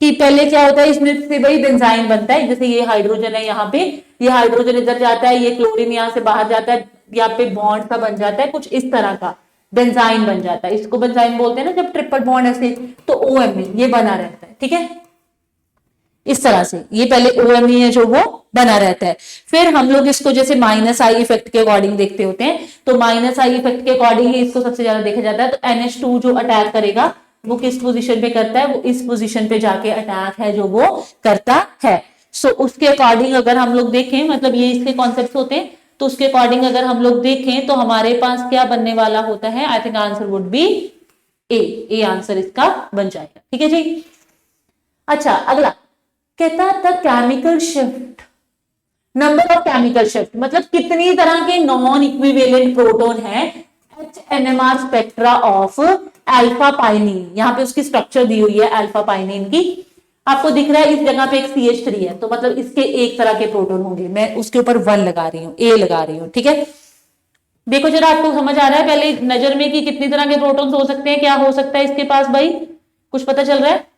कि पहले क्या होता है, इसमें से वही बेंजाइन बनता है। जैसे ये हाइड्रोजन है, यहाँ पे ये हाइड्रोजन इधर जाता है, ये क्लोरीन यहाँ से बाहर जाता है, यहाँ पे बॉन्ड सा बन जाता है, कुछ इस तरह का बेंजाइन बन जाता है। इसको बेंजाइन बोलते हैं ना, जब ट्रिपल बॉन्ड ऐसे, तो OM में ये बना रहता है, ठीक है, इस तरह से ये पहले OMe है जो वो बना रहता है। फिर हम लोग इसको जैसे -I इफेक्ट के अकॉर्डिंग देखते होते हैं, तो -I इफेक्ट के अकॉर्डिंग ही इसको सबसे ज्यादा देखा जाता है। तो NH2 जो अटैक करेगा वो किस पोजीशन पे करता है, वो इस पोजीशन पे जाके अटैक है जो वो करता है। सो उसके अकॉर्डिंग अगर हम लोग देखें, मतलब ये इसके कॉन्सेप्ट होते हैं, तो उसके अकॉर्डिंग अगर हम लोग देखें तो हमारे पास क्या बनने वाला होता है, आई think answer would be A answer इसका बन जाएगा, ठीक है जी। अच्छा, अगला कहता था chemical shift, number of chemical shift, मतलब कितनी तरह के नॉन इक्विवेलेंट प्रोटॉन है NMR spectra of alpha pinene. यहाँ पे उसकी स्ट्रक्चर दी हुई है अल्फा पाइनिन की, आपको दिख रहा है इस जगह पे एक CH3 है, तो मतलब इसके एक तरह के प्रोटॉन होंगे। मैं उसके ऊपर 1 लगा रही हूँ, A लगा रही हूँ, ठीक है। देखो जरा आपको समझ आ रहा है पहले नजर में कि कितनी तरह के प्रोटॉन्स हो सकते हैं, क्या हो सकता है इसके पास, भाई कुछ पता चल रहा है,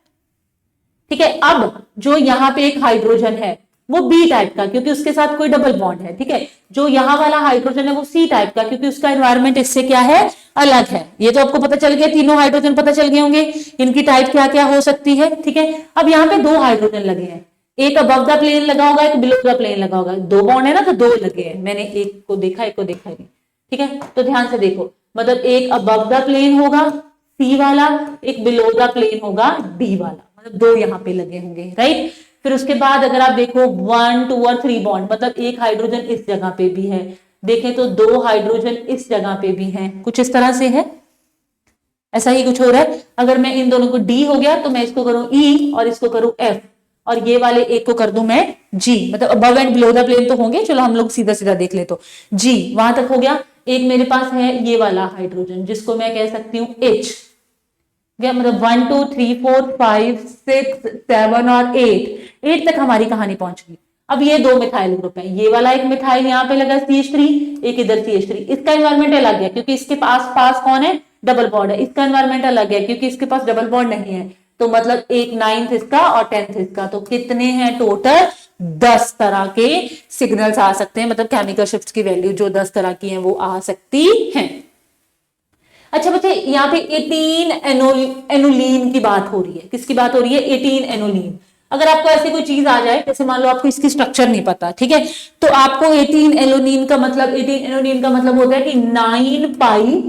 ठीक है। अब जो यहाँ पे एक हाइड्रोजन है वो B टाइप का, क्योंकि उसके साथ कोई डबल बॉन्ड है, ठीक है। जो यहाँ वाला हाइड्रोजन है वो C टाइप का, क्योंकि उसका एनवायरमेंट इससे क्या है, अलग है। ये तो आपको पता चल गया, तीनों हाइड्रोजन पता चल गए होंगे, इनकी टाइप क्या क्या हो सकती है, ठीक है। अब यहाँ पे 2 हाइड्रोजन लगे हैं, एक अबव द प्लेन लगा होगा, एक बिलो द प्लेन लगा होगा, 2 बॉन्ड है ना, तो 2 लगे हैं। मैंने एक को देखा, एक को देखा नहीं, ठीक है। तो ध्यान से देखो, मतलब एक अबव द प्लेन होगा C वाला, एक बिलो द प्लेन होगा D वाला, मतलब 2 यहाँ पे लगे होंगे, राइट। फिर उसके बाद अगर आप देखो 1 2 और 3 बॉन्ड, मतलब एक हाइड्रोजन इस जगह पे भी है, देखें तो 2 हाइड्रोजन इस जगह पे भी हैं, कुछ इस तरह से है, ऐसा ही कुछ हो रहा है। अगर मैं इन दोनों को D हो गया तो मैं इसको करूं E और इसको करूं F, और ये वाले एक को कर दूं मैं G, मतलब above and below the plane तो होंगे, चलो हम लोग सीधा सीधा देख ले, तो G वहां तक हो गया। एक मेरे पास है ये वाला हाइड्रोजन जिसको मैं कह सकती हूँ H, मतलब 1 2 3 4 5 6 7 और 8 तक हमारी कहानी पहुंच गई। अब ये 2 मिथाइल ग्रुप है, ये वाला एक मिथाइल यहाँ पे लगा CH3, एक इधर CH3, इसका एनवायरमेंट अलग है क्योंकि इसके पास कौन है, डबल बॉन्ड है। इसका एनवायरमेंट अलग है क्योंकि इसके पास डबल बॉन्ड नहीं है, तो मतलब एक 9th इसका और 10th इसका, तो कितने हैं टोटल, 10 तरह के सिग्नल्स आ सकते हैं, मतलब केमिकल शिफ्ट की वैल्यू जो 10 तरह की है वो आ सकती है। अच्छा बच्चे यहाँ पे 18 एनोलीन की बात हो रही है, किसकी बात हो रही है? 18 एनोलीन। अगर आपको ऐसी कोई चीज आ जाए, जैसे मान लो आपको इसकी स्ट्रक्चर नहीं पता, ठीक है, तो आपको 18 एलोनीन का मतलब, 18 एलोनीन का मतलब होता है कि 9 पाई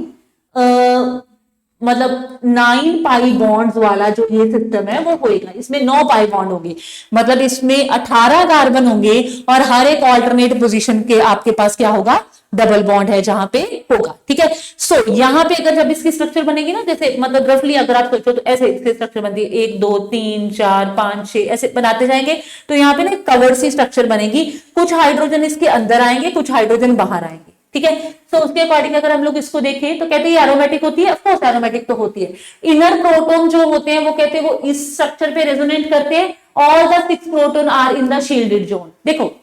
मतलब 9 पाई बॉन्ड्स वाला जो ये सिस्टम है वो होएगा। इसमें 9 पाई बॉन्ड होंगे, मतलब इसमें 18 कार्बन होंगे और हर एक ऑल्टरनेट पोजीशन के आपके पास क्या होगा? डबल बॉन्ड है जहां पे होगा, ठीक है। सो यहां पे अगर जब इसकी स्ट्रक्चर बनेगी ना, जैसे मतलब रफली अगर आप सोचो तो ऐसे इसकी स्ट्रक्चर बनती है, 1 2 3 4 5 6 ऐसे बनाते जाएंगे, तो यहाँ पे ना कवर्ड सी स्ट्रक्चर बनेगी। कुछ हाइड्रोजन इसके अंदर आएंगे, कुछ हाइड्रोजन बाहर आएंगे, ठीक है। तो उसके अकॉर्डिंग अगर हम लोग इसको देखें तो कहते हैं एरोमेटिक होती है, ऑफ कोर्स एरोमेटिक तो होती है। इनर प्रोटॉन जो होते हैं वो कहते हैं वो इस स्ट्रक्चर पे रेजोनेट करते हैं। All the 6 proton are in the shielded zone. देखो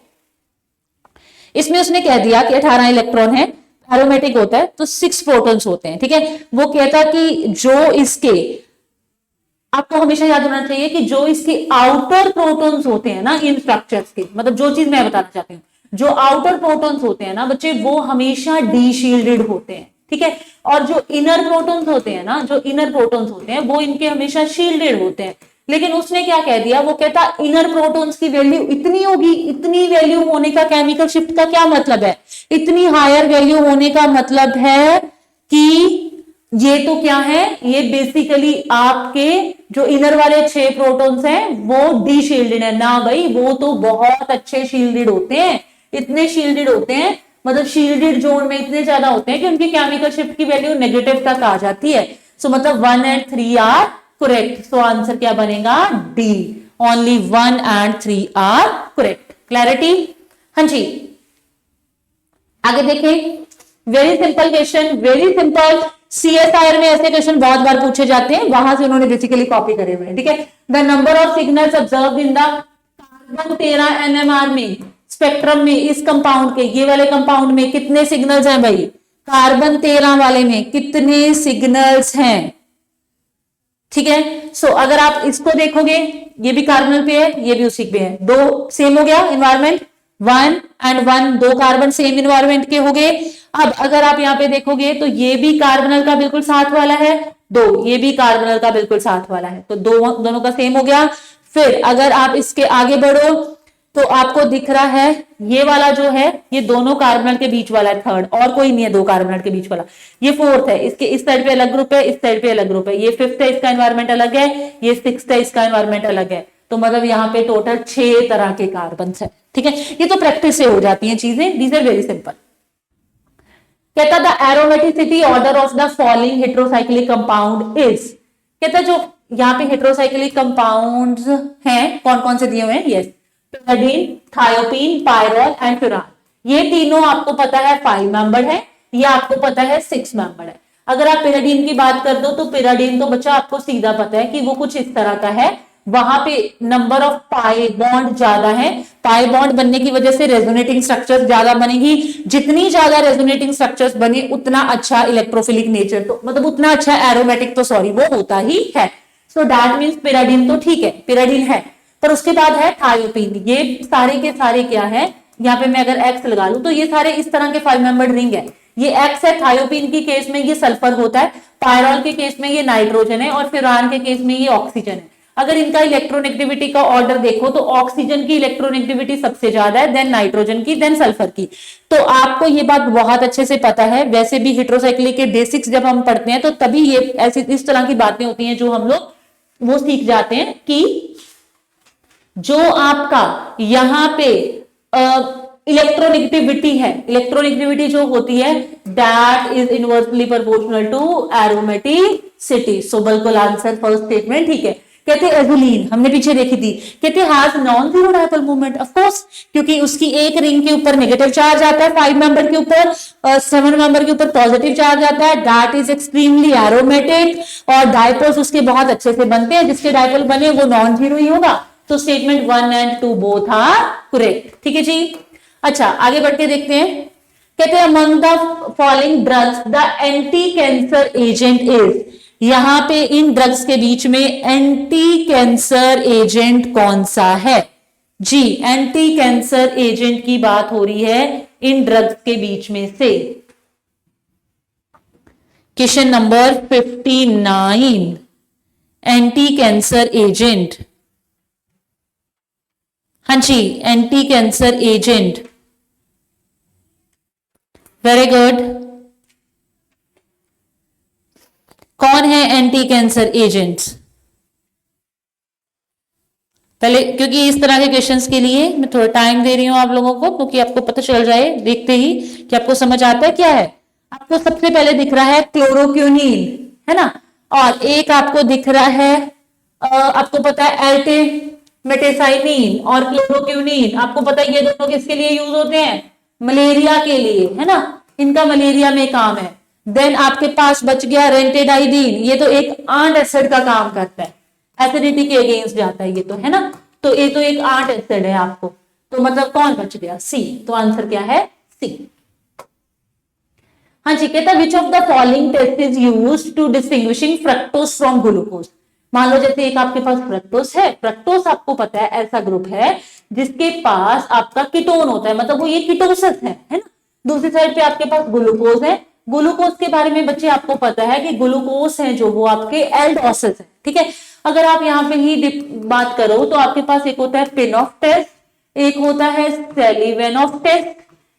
इसमें उसने कह दिया कि 18 इलेक्ट्रॉन है, एरोमेटिक होता है, तो 6 प्रोटॉन्स होते हैं, ठीक है। वो कहता कि जो इसके, आपको हमेशा याद होना चाहिए कि जो इसके आउटर प्रोटॉन्स होते हैं ना इन स्ट्रक्चर्स के, मतलब जो चीज मैं बताना चाहती हूँ, जो आउटर प्रोटॉन्स होते हैं ना बच्चे, वो हमेशा डी शील्डेड होते हैं, ठीक है। और जो इनर प्रोटॉन्स होते हैं ना, जो इनर प्रोटॉन्स होते हैं वो इनके हमेशा शील्डेड होते हैं। लेकिन उसने क्या कह दिया, वो कहता इनर प्रोटॉन्स की वैल्यू इतनी होगी, इतनी वैल्यू होने का केमिकल शिफ्ट का क्या मतलब है? इतनी हायर वैल्यू होने का मतलब है कि ये तो क्या है, ये बेसिकली आपके जो इनर वाले 6 प्रोटॉन्स हैं वो डी शील्डेड है ना भाई, वो तो बहुत अच्छे शील्डेड होते हैं, इतने शील्डेड होते हैं, मतलब शील्डेड जोन में इतने ज्यादा होते हैं कि उनकी केमिकल शिफ्ट की वैल्यू नेगेटिव तक आ जाती है। सो मतलब 1 और 3 आर करेक्ट। सो आंसर क्या बनेगा? डी। ओनली 1 और 3 आर करेक्ट। क्लैरिटी? हाँ जी, आगे देखें। Very simple question, very simple. CSIR में ऐसे क्वेश्चन बहुत बार पूछे जाते हैं, वहां से उन्होंने बेसिकली कॉपी करे हुए हैं, ठीक है। The number of signals observe in the carbon 13 NMR में, स्पेक्ट्रम में, इस कंपाउंड के, ये वाले कंपाउंड में कितने सिग्नल्स हैं भाई? कार्बन 13 वाले में कितने सिग्नल्स हैं? ठीक है। सो अगर आप इसको देखोगे, ये भी कार्बन पे है, ये भी उसी पे है, दो सेम हो गया इन्वायरमेंट, 1 और 1 दो कार्बन सेम इन्वायरमेंट के हो गए। अब अगर आप यहाँ पे देखोगे तो ये भी कार्बनल का बिल्कुल साथ वाला है, दो ये भी कार्बनल का बिल्कुल साथ वाला है, तो दोनों का सेम हो गया। फिर अगर आप इसके आगे बढ़ो तो आपको दिख रहा है ये वाला जो है, ये दोनों कार्बनल के बीच वाला है, थर्ड, और कोई नहीं है दो कार्बनल के बीच वाला, ये फोर्थ है, इसके इस साइड पे अलग ग्रुप है, इस साइड पे अलग ग्रुप है, ये फिफ्थ है, इसका एनवायरमेंट अलग है, ये सिक्स्थ है, इसका एनवायरमेंट अलग है। तो मतलब यहाँ पे टोटल 6 तरह के कार्बन है, ठीक है। ये तो प्रैक्टिस से हो जाती हैं चीजें, दीज आर वेरी सिंपल। कहता the aromaticity order of the following heterocyclic compound is, कहता जो यहाँ पे हेटेरोसाइक्लिक कंपाउंड्स हैं कौन कौन से दिए हुए हैं, यस, पिराडीन, थायोपीन, पायरॉल एंड फ्यूरान। ये तीनों आपको पता है 5 मेंबर है, ये आपको पता है 6 मेंबर है। अगर आप पिराडीन की बात कर दो तो पिराडीन तो बच्चा आपको सीधा पता है कि वो कुछ इस तरह का है, वहां पे नंबर ऑफ पाई बॉन्ड ज्यादा है, पाई बॉन्ड बनने की वजह से रेजोनेटिंग स्ट्रक्चर्स ज्यादा बनेगी, जितनी ज्यादा रेजोनेटिंग स्ट्रक्चर्स बने उतना अच्छा इलेक्ट्रोफिलिक नेचर, तो मतलब उतना अच्छा एरोमेटिक तो सॉरी वो होता ही है। सो दैट मींस पिराडीन तो ठीक है, पिराडीन है, पर उसके बाद है थायोपीन। ये सारे के सारे क्या है, यहाँ पे मैं अगर एक्स लगा लूं तो ये सारे इस तरह के 5 मेंबर्ड रिंग है, ये एक्स है। थायोपीन के केस में ये सल्फर होता है, पायरॉल के केस में ये नाइट्रोजन है, और फ्यूरान के केस में ये ऑक्सीजन है। अगर इनका इलेक्ट्रोनेगेटिविटी का ऑर्डर देखो तो ऑक्सीजन की इलेक्ट्रोनेगेटिविटी सबसे ज्यादा है, देन नाइट्रोजन की, देन सल्फर की। तो आपको ये बात बहुत अच्छे से पता है। वैसे भी हेटेरोसाइक्लिक के बेसिक्स जब हम पढ़ते हैं तो तभी ये ऐसी इस तरह की बातें होती हैं जो हम लोग वो सीख जाते हैं कि जो आपका यहाँ पे इलेक्ट्रोनेगेटिविटी है, इलेक्ट्रोनेगेटिविटी जो होती है that is inversely proportional to aromaticity. So बिल्कुल आंसर फर्स्ट स्टेटमेंट ठीक है। कहते एजुलीन हमने पीछे देखी थी, कहते has non zero dipole movement, of course, क्योंकि उसकी एक रिंग के ऊपर नेगेटिव चार्ज आता है, 5 मेंबर के ऊपर, 7 मेंबर के ऊपर पॉजिटिव चार्ज आता है, दैट इज एक्सट्रीमली एरोमेटिक, और डायपोल्स उसके बहुत अच्छे से बनते हैं, जिसके डायपोल बने वो नॉन जीरो ही होगा। तो स्टेटमेंट 1 और 2 बोथ आर करेक्ट, ठीक है जी। अच्छा आगे बढ़ के देखते हैं। कहते हैं among the following drugs the anti cancer agent is, यहां पे इन ड्रग्स के बीच में एंटी कैंसर एजेंट कौन सा है जी? एंटी कैंसर एजेंट की बात हो रही है इन ड्रग्स के बीच में से, question number 59, anti cancer agent. हाँ जी, anti cancer agent, very good. कौन है एंटी कैंसर एजेंट्स? पहले, क्योंकि इस तरह के क्वेश्चंस के लिए मैं थोड़ा टाइम दे रही हूं आप लोगों को, क्योंकि आपको पता चल जाए देखते ही कि आपको समझ आता है क्या है। आपको सबसे पहले दिख रहा है क्लोरोक्यूनिन, है ना, और एक आपको दिख रहा है आपको पता है एल्टेमेटासाइनिन और क्लोरोक्यूनिन। आपको पता है ये दोनों किसके लिए यूज होते हैं? मलेरिया के लिए, है ना, इनका मलेरिया में काम है। देन आपके पास बच गया रेंटेडाइडिन, ये तो एक आंट एसिड का काम करता है, एसिडिटी के अगेंस्ट जाता है ये तो, है ना, तो ये तो एक आंट एसिड है आपको, तो मतलब कौन बच गया? सी। तो आंसर क्या है? सी। हाँ जी, कहता which of the following test is used to distinguishing fructose from glucose. मान लो जैसे एक आपके पास फ्रक्टोज है, फ्रक्टोज आपको पता है ऐसा ग्रुप है जिसके पास आपका कीटोन होता है, मतलब वो ये कीटोसिस है ना। दूसरी साइड पे आपके पास ग्लूकोज है। ग्लूकोज के बारे में बच्चे आपको पता है कि ग्लूकोज है जो वो आपके एल्डोसिस है, ठीक है। अगर आप यहाँ पे ही बात करो तो आपके पास एक होता है पिनऑफ टेस्ट, एक होता है सेलिवेनॉफ टेस्ट,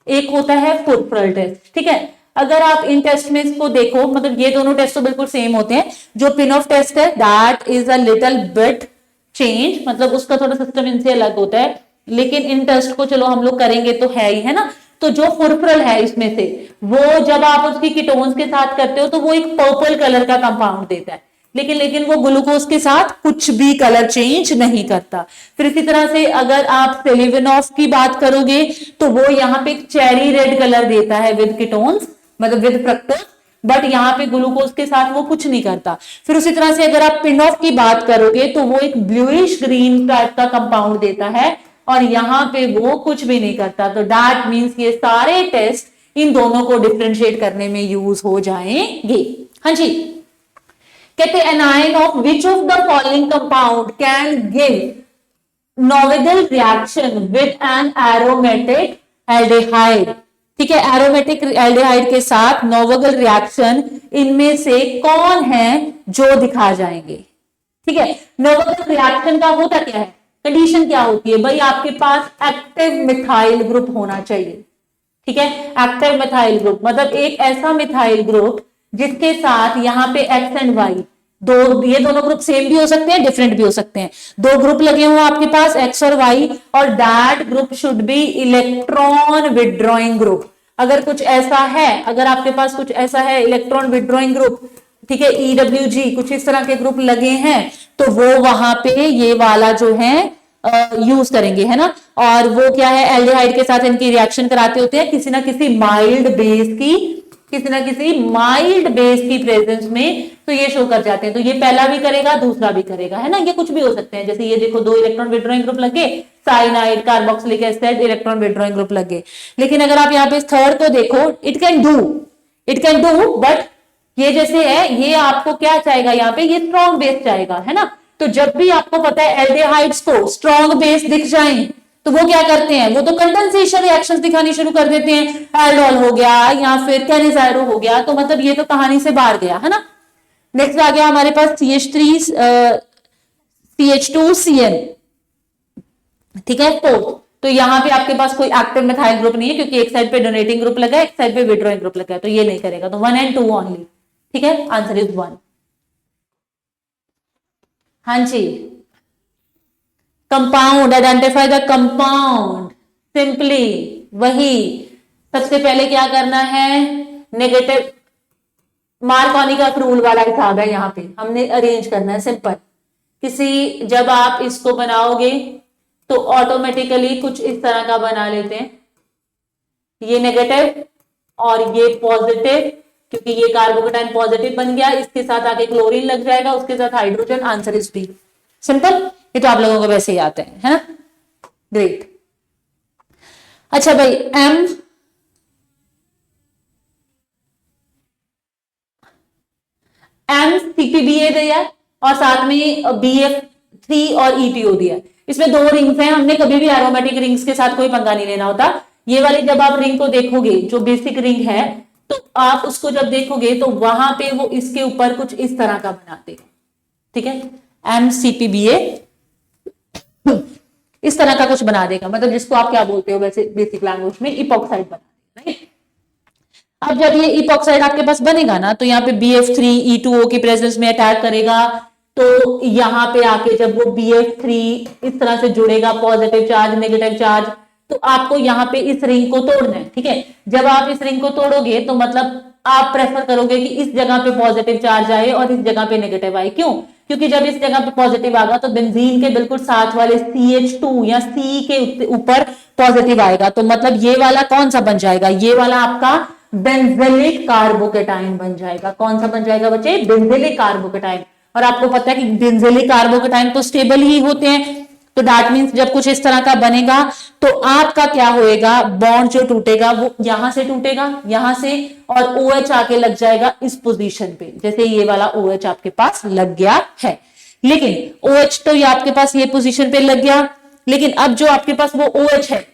एक होता है फुरप्रल टेस्ट, ठीक है। अगर आप इन टेस्ट में इसको देखो, मतलब ये दोनों टेस्ट तो बिल्कुल सेम होते हैं। जो पिनऑफ टेस्ट है that is a little bit change, मतलब उसका थोड़ा सिस्टम इनसे अलग होता है, लेकिन इन टेस्ट को चलो हम लोग करेंगे तो है ही, है ना। तो जो फुरप्रल है इसमें से, वो जब आप उसकी कीटोन्स के साथ करते हो तो वो एक पर्पल कलर का कंपाउंड देता है, लेकिन वो ग्लूकोज के साथ कुछ भी कलर चेंज नहीं करता। फिर इसी तरह से अगर आप सेलिवेनॉफ की बात करोगे तो वो यहाँ पे चेरी रेड कलर देता है विद कीटोन्स, मतलब विद फ्रक्टोज, बट यहाँ पे ग्लूकोज के साथ वो कुछ नहीं करता। फिर उसी तरह से अगर आप पिनऑफ की बात करोगे तो वो एक ब्लूइश ग्रीन टाइप का कंपाउंड देता है और यहाँ पे वो कुछ भी नहीं करता। तो दैट मीन्स ये सारे टेस्ट इन दोनों को डिफ्रेंशिएट करने में यूज हो जाएंगे। हाँ जी, कहते anion of which of the following compound can give Knoevenagel reaction with an aromatic aldehyde, ठीक है। एरोमेटिक एल्डिहाइड के साथ नोवेगल रिएक्शन इनमें से कौन है जो दिखा जाएंगे, ठीक है। नोवेगल रिएक्शन का होता क्या है, कंडीशन क्या होती है भाई? आपके पास एक्टिव मिथाइल ग्रुप होना चाहिए, ठीक है। एक्टिव मिथाइल ग्रुप मतलब एक ऐसा मिथाइल ग्रुप जिसके साथ यहाँ पे एक्स एंड वाई दो, ये दोनों ग्रुप सेम भी हो सकते हैं, डिफरेंट भी हो सकते हैं। दो ग्रुप लगे हुए आपके पास एक्स और वाई, और that group should be electron withdrawing group. अगर कुछ ऐसा है, अगर आपके पास कुछ ऐसा है इलेक्ट्रॉन विड्रॉइंग ग्रुप, ठीक है, EWG, कुछ इस तरह के ग्रुप लगे हैं, तो वो वहां पे ये वाला जो है यूज करेंगे, है ना। और वो क्या है, एल्डिहाइड के साथ इनकी रिएक्शन कराते होते हैं किसी ना किसी माइल्ड बेस की प्रेजेंस में, तो ये शो कर जाते हैं। तो ये पहला भी करेगा, दूसरा भी करेगा, है ना। ये कुछ भी हो सकते हैं, जैसे ये देखो दो इलेक्ट्रॉन विड्रॉइंग ग्रुप लगे, cyanide carboxylic acid electron withdrawing group लगे। लेकिन अगर आप यहाँ पे थर्ड को देखो, इट कैन डू, बट ये जैसे है, ये आपको क्या चाहेगा यहाँ पे, ये स्ट्रॉन्ग बेस चाहेगा, है ना। तो जब भी आपको पता है एल्डिहाइड्स को स्ट्रॉन्ग बेस दिख जाए तो वो क्या करते हैं, वो तो कंडेंसेशन रिएक्शंस दिखानी शुरू कर देते हैं। एल्डोल हो गया या फिर कैनिजायरो हो गया, तो मतलब ये तो कहानी से बाहर गया, है ना। नेक्स्ट आ गया हमारे पास CH3 CH2CN, ठीक है। तो यहाँ पे आपके पास कोई एक्टिव मिथाइल ग्रुप नहीं है, क्योंकि एक साइड पे डोनेटिंग ग्रुप लगा है, एक साइड पे विड्रॉइंग ग्रुप लगा है, तो ये नहीं करेगा। तो 1 and 2 ओनली, ठीक है, आंसर इज 1। हाँ जी, compound, identify the compound, simply वही सबसे पहले क्या करना है, नेगेटिव मार्कोनी रूल वाला हिसाब है, यहाँ पे हमने अरेंज करना है सिंपल। किसी जब आप इसको बनाओगे तो ऑटोमेटिकली कुछ इस तरह का बना लेते हैं, ये नेगेटिव और ये पॉजिटिव, क्योंकि ये कार्बोकेटाइन पॉजिटिव बन गया, इसके साथ आगे क्लोरीन लग जाएगा, उसके साथ hydrogen, answer is b. Simple, ये तो आप लोगों को वैसे ही आते हैं, है ना। ग्रेट। अच्छा भाई, CPBA दिया और साथ में BF3 और ETO दिया। इसमें 2 रिंग्स हैं, हमने कभी भी एरोमेटिक रिंग्स के साथ कोई पंगा नहीं लेना होता। ये वाली जब आप रिंग को देखोगे, जो बेसिक रिंग है, तो आप उसको जब देखोगे तो वहां पे वो इसके ऊपर कुछ इस तरह का बना देगा, ठीक है, MCPBA इस तरह का कुछ बना देगा, मतलब जिसको आप क्या बोलते हो वैसे बेसिक लैंग्वेज में इपॉक्साइड बना देगा, राइट। अब जब ये इपॉक्साइड आपके पास बनेगा ना, तो यहाँ पे BF3E2O की प्रेजेंस में अटैक करेगा, तो यहाँ पे आके जब वो BF3 इस तरह से जुड़ेगा, पॉजिटिव चार्ज नेगेटिव चार्ज, तो आपको यहाँ पे इस रिंग को तोड़ना है, ठीक है। जब आप इस रिंग को तोड़ोगे तो मतलब आप प्रेफर करोगे कि इस जगह पे पॉजिटिव चार्ज आए और इस जगह पे नेगेटिव आए, क्यों? क्योंकि जब इस जगह पे पॉजिटिव आएगा तो बेंजीन के बिल्कुल साथ वाले CH2 या C के ऊपर पॉजिटिव आएगा, तो मतलब ये वाला कौन सा बन जाएगा, ये वाला आपका बेंजेलिक कार्बोकेटाइन बन जाएगा। कौन सा बन जाएगा बच्चे? बेंजेलिक कार्बोकेटाइन। और आपको पता है कि बेंजेलिक कार्बोकेटाइन तो स्टेबल ही होते हैं, तो दैट मींस जब कुछ इस तरह का बनेगा तो आपका क्या होएगा, बॉन्ड जो टूटेगा वो यहां से टूटेगा, यहां से, और OH आके लग जाएगा इस पोजीशन पे, जैसे ये वाला OH आपके पास लग गया है। लेकिन OH तो ये आपके पास ये पोजीशन पे लग गया, लेकिन अब जो आपके पास वो OH है,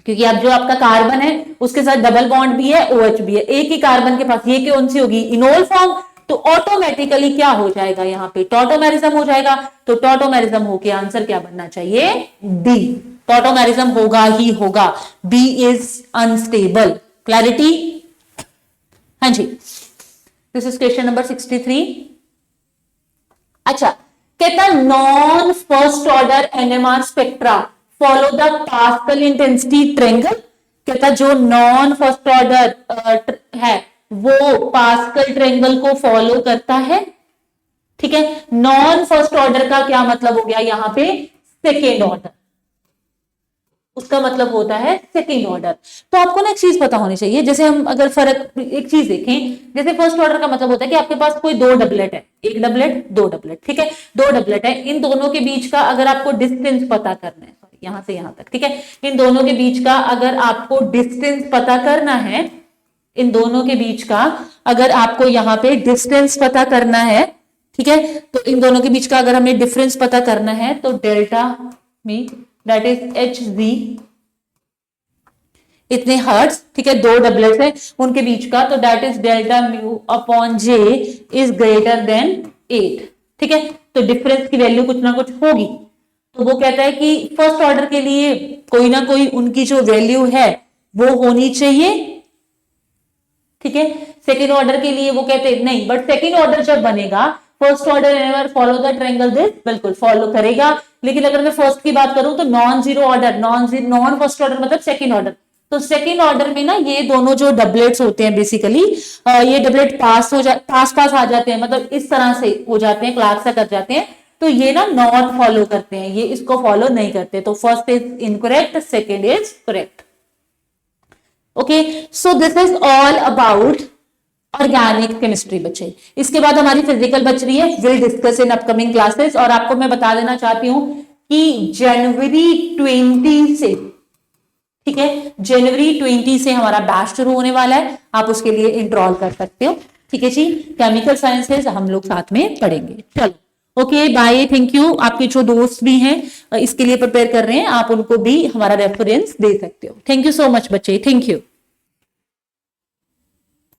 क्योंकि अब जो आपका कार्बन है उसके साथ डबल बॉन्ड भी है, OH भी है, एक ही कार्बन के पास, ये कौन सी होगी, इनोल फॉर्म, तो ऑटोमेटिकली क्या हो जाएगा, यहाँ पे टॉटोमेरिज्म हो जाएगा। तो टॉटोमेरिज्म होके आंसर क्या बनना चाहिए, D। टॉटोमेरिज्म होगा ही होगा, B इज अनस्टेबल। क्लैरिटी? हाँ जी, दिस इज क्वेश्चन नंबर 63। अच्छा, कहता non first order NMR spectra follow the pascal intensity triangle. कहता जो नॉन फर्स्ट ऑर्डर है वो पास्कल ट्रायंगल को फॉलो करता है, ठीक है। नॉन फर्स्ट ऑर्डर का क्या मतलब हो गया, यहां पे सेकेंड ऑर्डर, उसका मतलब होता है सेकेंड ऑर्डर। तो आपको ना एक चीज पता होनी चाहिए, जैसे हम अगर फर्क एक चीज देखें, जैसे फर्स्ट ऑर्डर का मतलब होता है कि आपके पास कोई दो डबलेट है, एक डबलेट दो डबलेट, ठीक है, दो डबलेट है, इन दोनों के बीच का अगर आपको डिस्टेंस पता करना है, सॉरी यहां से यहां तक, ठीक है, इन दोनों के बीच का अगर आपको डिस्टेंस पता करना है, इन दोनों के बीच का अगर आपको यहाँ पे डिस्टेंस पता करना है, ठीक है, तो इन दोनों के बीच का अगर हमें डिफरेंस पता करना है तो delta me that is HZ इतने हर्ट्ज, ठीक है, दो डबलेट्स है उनके बीच का, तो that is delta mu upon J is greater than 8, ठीक है। तो डिफरेंस की वैल्यू कुछ ना कुछ होगी, तो वो कहता है कि फर्स्ट ऑर्डर के लिए कोई ना कोई उनकी जो वैल्यू है वो होनी चाहिए, ठीक है। सेकेंड ऑर्डर के लिए वो कहते हैं नहीं, बट सेकेंड ऑर्डर जब बनेगा first order ever follow the triangle this, बिल्कुल फॉलो करेगा। लेकिन अगर मैं फर्स्ट की बात करूं तो non zero order, non first order मतलब सेकेंड ऑर्डर, तो सेकेंड ऑर्डर में ना ये दोनों जो डबलेट्स होते हैं बेसिकली ये डबलेट पास आ जाते हैं, मतलब इस तरह से हो जाते हैं, क्लास से कर जाते हैं, तो ये ना नॉट फॉलो करते हैं, ये इसको फॉलो नहीं करते, तो first is incorrect, second is correct. Okay, so this is all about organic chemistry बच्चे। इसके बाद हमारी फिजिकल बच रही है, will discuss in upcoming classes. और आपको मैं बता देना चाहती हूं कि जनवरी 20 से, ठीक है, जनवरी 20 से हमारा बैच शुरू होने वाला है, आप उसके लिए एनरोल कर सकते हो, ठीक है जी। केमिकल साइंसेज हम लोग साथ में पढ़ेंगे। चलो ओके, बाय, थैंक यू। आपके जो दोस्त भी हैं इसके लिए प्रिपेयर कर रहे हैं, आप उनको भी हमारा रेफरेंस दे सकते हो। थैंक यू सो मच बच्चे, थैंक यू।